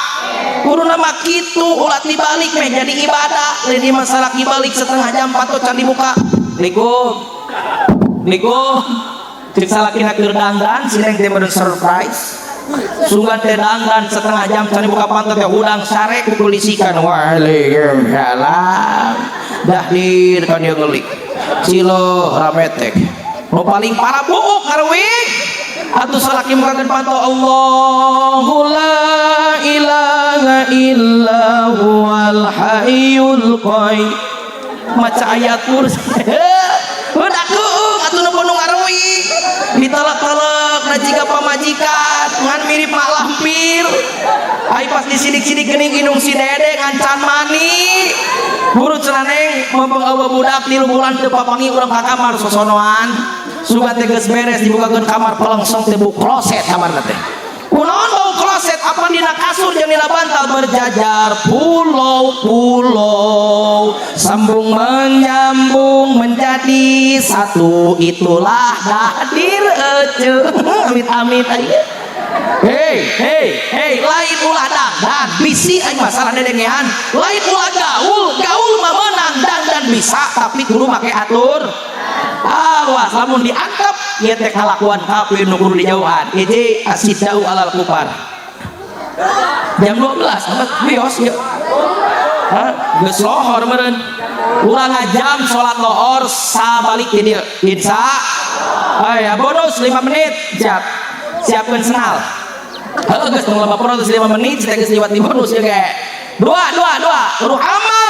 Kuruna mah kitu ulah dibalik meh jadi ibadah. Lain ieu mah salaki balik setengah jam patot can dibuka. Assalamualaikum. Cek salakina keur dangdan sineng teh meureun surprise. Sunggan teh dangdan setengah jam can dibuka pantot teh hudang sare ku kulisikan. Waalaikumsalam. Dahdir kan dia ngelik. Cilo rametek. Nu paling parah buuk ngareuwing. Atuh salaki mukakeun panto Allahu la ilaha illa huwal hayyul qayyum. Maca ayat kursi. Udah keung atuh nu penuh ngareuwing. Ditalak-talak na jiga pamajikan ngan mirip mak lampir. Ai pas disidik-sidik geuning indung si dede ngancan mani. Buru cenah neng mumpung eueuh budak 3 bulan teu papangi urang ka kamar sosonoan. Sugan teh geus beres dibukakeun kamar pelengsong teh bau kloset kamarna teh. Kunaon bau kloset apa dina kasur jeung dina bantal berjajar pulau-pulau sambung menyambung menjadi satu itulah dahdir ece. Amit-amit aya. Hei, lain ulah dangdan bisi aing masalah dedengean. Lain ulah gaul mah meunang dangdan bisa tapi kudu make atur. Awas lamun diangkep ieu teh kalakuan kafir nu kudu dijauhan. Hiji asidau alal kufar. Jam 12 bios ieu. Geus lohor meureun. Urang ngajam salat lohor sabalik ti dieu. Insya aya bonus 5 menit. Siapkeun senal. Heuh geus tong 5 menit kita geus liwat di bonus ieu ge. 2 Ruhama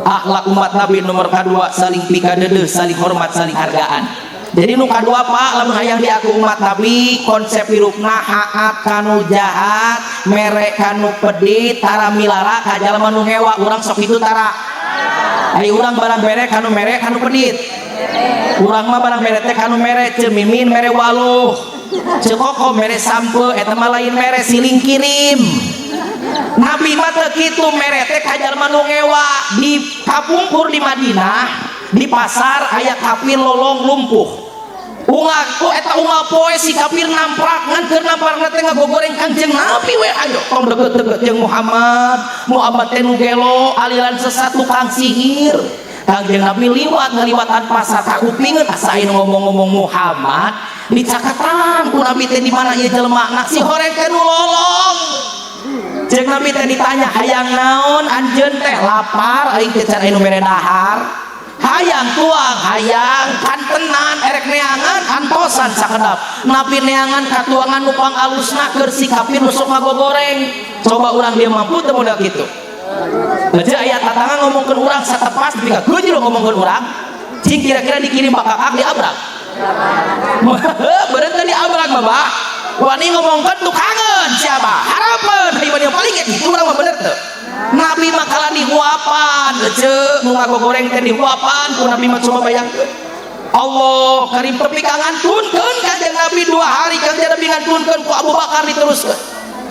akhlak umat Nabi nomor kedua saling pikadeudeuh, saling hormat, saling hargaan. Jadi nu kadua Pak lamun hayang diaku umat Nabi konsep hirupna haat kanu jahat, mere kanu pedit, tara milara ka jalma nu hewa urang sok itu tara. Ari urang barang mere kanu pedit. Urang mah barang mere teh kanu mere ceun mimin mere waluh. Ceuk koko mere sampe eta mah lain mere siling kirim. Nabi mah teu kitu mere teh ka jalma nu ngewa di kapungkur di Madinah di pasar aya kafir lolong lumpuh. Eta ungal poe si kafir namprak ngan keur namprakna teh ngagogoreng Kanjeng Nabi we ayo tong deukeut-deukeut jeung Muhammad teh nu gelo aliran sesat tukang sihir. Kanjeng Nabi ngaliwatan pasar kakupingeun asa aya ngomong-ngomong Muhammad dicakatan ku Nabi teh di mana ieu jelema si horeng teh nu lolong. Cek Nabi teh ditanya hayang naon anjeun teh lapar aing teh can anu mere dahar hayang tuang hayang kantenan erek neangan antosan sakedap Nabi neangan katuangan nupang alusna keur sikapin nusuk ngagogoreng coba urang dia mampu teu modal kitu aja aya tatangan ngomongkeun urang satepas tapi geujeul ngomongkeun urang cing kira-kira dikirim bakak di abrag berarti di abrag mah wani ngomongkeun tukangeun siapa harapan ibadah yang paling itu urang mah bener teu Nabi mah kala dihuapan ece nu ngagogoreng teh dihuapan ku Nabi mah coba bayangkeun Allah karim tepi kangantunkeun kanjeng Nabi 2 hari kanjeng Nabi ngantunkeun ku Abu Bakar diteruskeun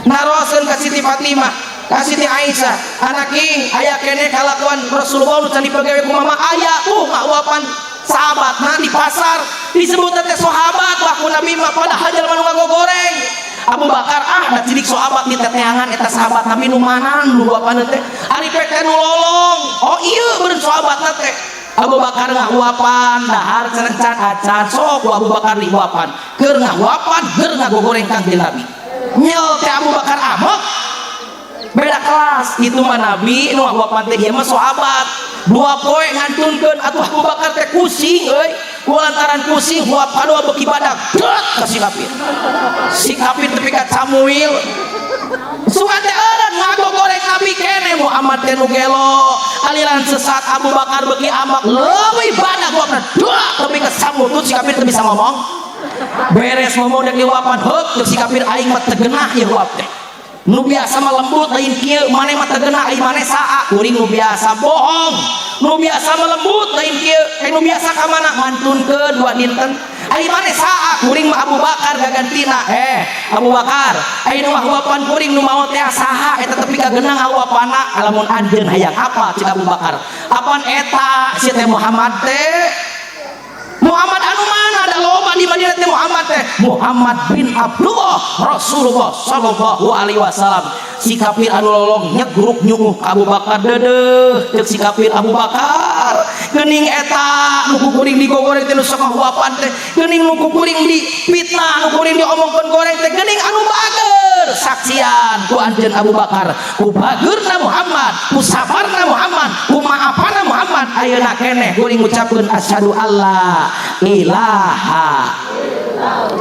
naroskeun ka Siti Fatimah ka Siti Aisyah anak ing aya keneh kalakuan Rasulullah nu can dipagawe ku mama aya ngahuapan sahabatna di pasar disebut teh sahabat lah ku Nabi mah padahal jelema nu ngagogoreng Abu Bakar da cilik sahabat di teteangan eta sahabat Nabi nu mana nu huapan teh ari pek teh nu lolong oh ieu beureun sahabatna teh Abu Bakar ngahuapan dahar cenah can acan sok Abu Bakar dihuapan keur ngahuapan keur ngagogoreng kanjeng Nabi nyel teh Abu Bakar amok beda kelas itu mah Nabi nu ngahuapan teh ieu mah sahabat 2 poe ngantunkeun atuh Abu Bakar teh kusing euy kulantaran kusing huap kadua beki badak dot ka si kafir tepi ka Samuel sugan teh eureun ngagogoreng Nabi kene Muhammad teh nu gelo aliran sesat Abu Bakar beki amak leuwih badak huapna dot tepi ka Samuel tuh si kafir teu bisa ngomong beres ngomong dek dihuapan heuk si kafir aing mah teu geunah ieu huap teh nu biasa mah lembut lain kieu maneh mah teu geunah aing maneh saa kuring nu biasa bohong nu biasa mah lembut lain kieu nu biasa ka mana ngantunkeun 2 dinten aing maneh saa kuring mah Abu Bakar gagantina Abu Bakar aing nu ngahuapan kuring nu mau teh saha eta tepi ka geunang ngahuapanna lamun anjeun hayang apa cik Abu Bakar apaan eta si teh Muhammad teh Muhammad anu mana ada loba di Madinah teh Muhammad teh Muhammad bin Abdullah Rasulullah sallallahu alaihi wasallam si kafir anu lolong nyegruk nyunguh Abu Bakar deudeuh ceuk si kafir Abu Bakar geuning eta nu kuring digogoreng teh nu sok ngahuapan teh geuning nu kuring di fitnah nu kuring diomongkeun goreng teh geuning anu bager saksian ku anjeun Abu Bakar ku bageurna Muhammad ku sabarna Muhammad ku maafana Muhammad ayeuna keneh kuring ngucapkeun asyhadu alla ilaha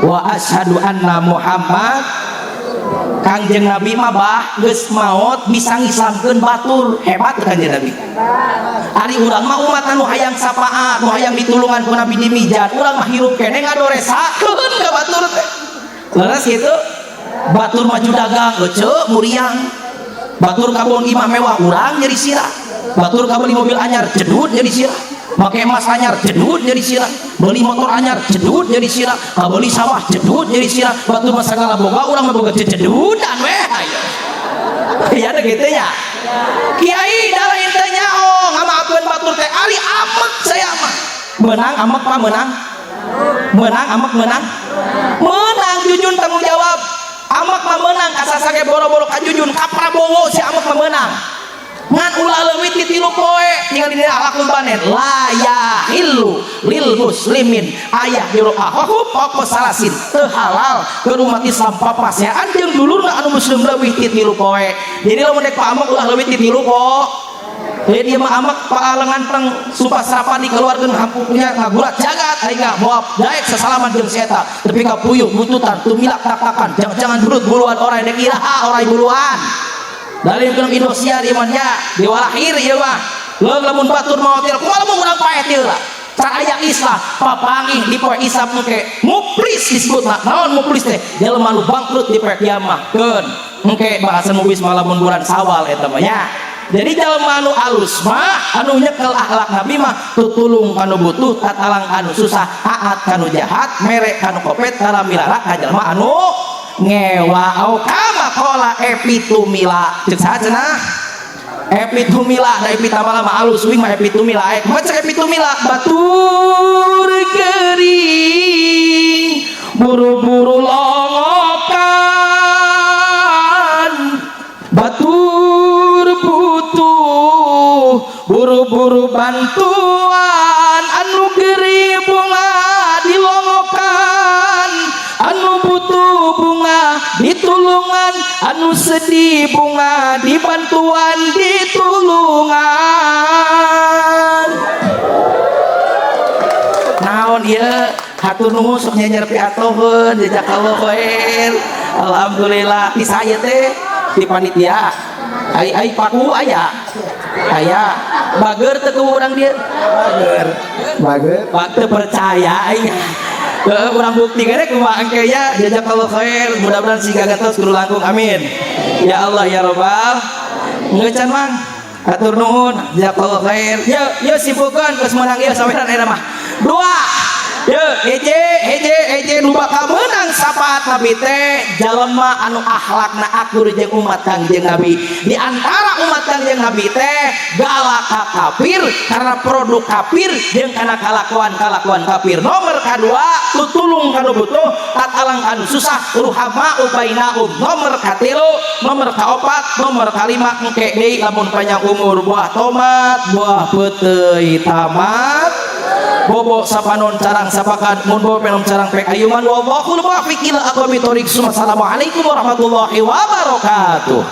wa asyhadu anna Muhammad Kangjeng Nabi mah bah geus maot bisa ngislamkeun batur hebat Kangjeng Nabi ari urang mah umat anu hayang sapaat nu hayang ditulungan ku Nabi di mijat urang mah hirup keneh ngadoresakeun ka batur teh leres kitu batur maju dagang euceu muriang batur kabon imah mewah urang jadi sirah batur kabeli mobil anyar jedut jadi sirah make emas anyar jedut jadi sirah beli motor anyar jedut jadi sirah kabeli sawah jedut jadi sirah batur mah sagala boga urang mah boga jedutan weh aya da kitu nya kiai da lain teh nyaho ngamaafkeun batur teh ari amek saya mah menang amek pa menang amek menang jujun tanggung jawab amek mah menang kasasage boro-boro ka jujun ka Prabowo si amek mah menang ngan ulah leuwih ti 3 poe tinggal di akhlakul banet la yahillu lil muslimin aya juru ahum pokok salasin teu halal keur umat Islam papasean jeung dulurna anu muslim leuwih ti 3 poe jadi lamun dek paamuk ulah leuwih ti 3 poe jadi dia mah amak paalengan teng sumpah serapan dikeluarkeun hampunya ngagulat jagat aing moal daek sesalaman jeung si eta tapi ka puyuh bututan tumilak tak-takan jangan durut buluan orang dek iraha orang buluan dari film Indonesia di mana di walahir ieu mah leung lamun batur mau tir kumaha lamun urang paet ieu lah cara aya Islam papangih di poe Islam engke muflis disebutna naon muflis teh jelema nu bangkrut di poe kiamat keun engke bahasan muflis mah lamun bulan Sawal eta mah nya jadi jelema anu alus mah anu nyekel akhlak Nabi mah tutulung kanu butuh tatalang anu susah taat kanu jahat mere kanu kopet tara milara ka jelema anu ngewa au kama kola epitumila cek saha cenah epitumila da epitamala mah alus wing mah epitumila maca epitumila batur gering buru-buru longokan batur butuh buru-buru bantuan anu geri bunga dilongokan anu butuh bunga ditulung golongan anu sedih bunga di bantuan ditulungan. Naon ieu hatur nuhun sok nyajar piatoheun jazakallahu khair. Alhamdulillah ti saya teh di panitia ai paku aya bager teu ku urang dia bager teu percaya aya urang bukti gede kumaha engke ya jazakallahu khair. Mudah-mudahan siga gatos kudu langkung amin ya Allah ya Rabbal. Ngeucan mang atur nuhun jazakallahu khair. Yo sipukeun geus meunang ieu saweran eta mah dua. Ye eje nu bakal menang sapaat Nabi teh jalema anu akhlakna akur jeung umat Kangjeng Nabi. Di antara umat Kangjeng Nabi teh galak ka kafir karena produk kafir jeung kana kalakuan kafir. Nomor kadua tutulung kanu butuh tatalang kanu susah ruhama ubainaum. Nomor katilu, nomor kaopat, nomor kalima engke deui lamun panjang umur buah tomat, buah peuteuy tamat. Bobo sapanon carang sapakan mun bobo penom carang pek ayuman wallahul muwaffiq ila aqwamit thoriq. Assalamualaikum warahmatullahi wabarakatuh.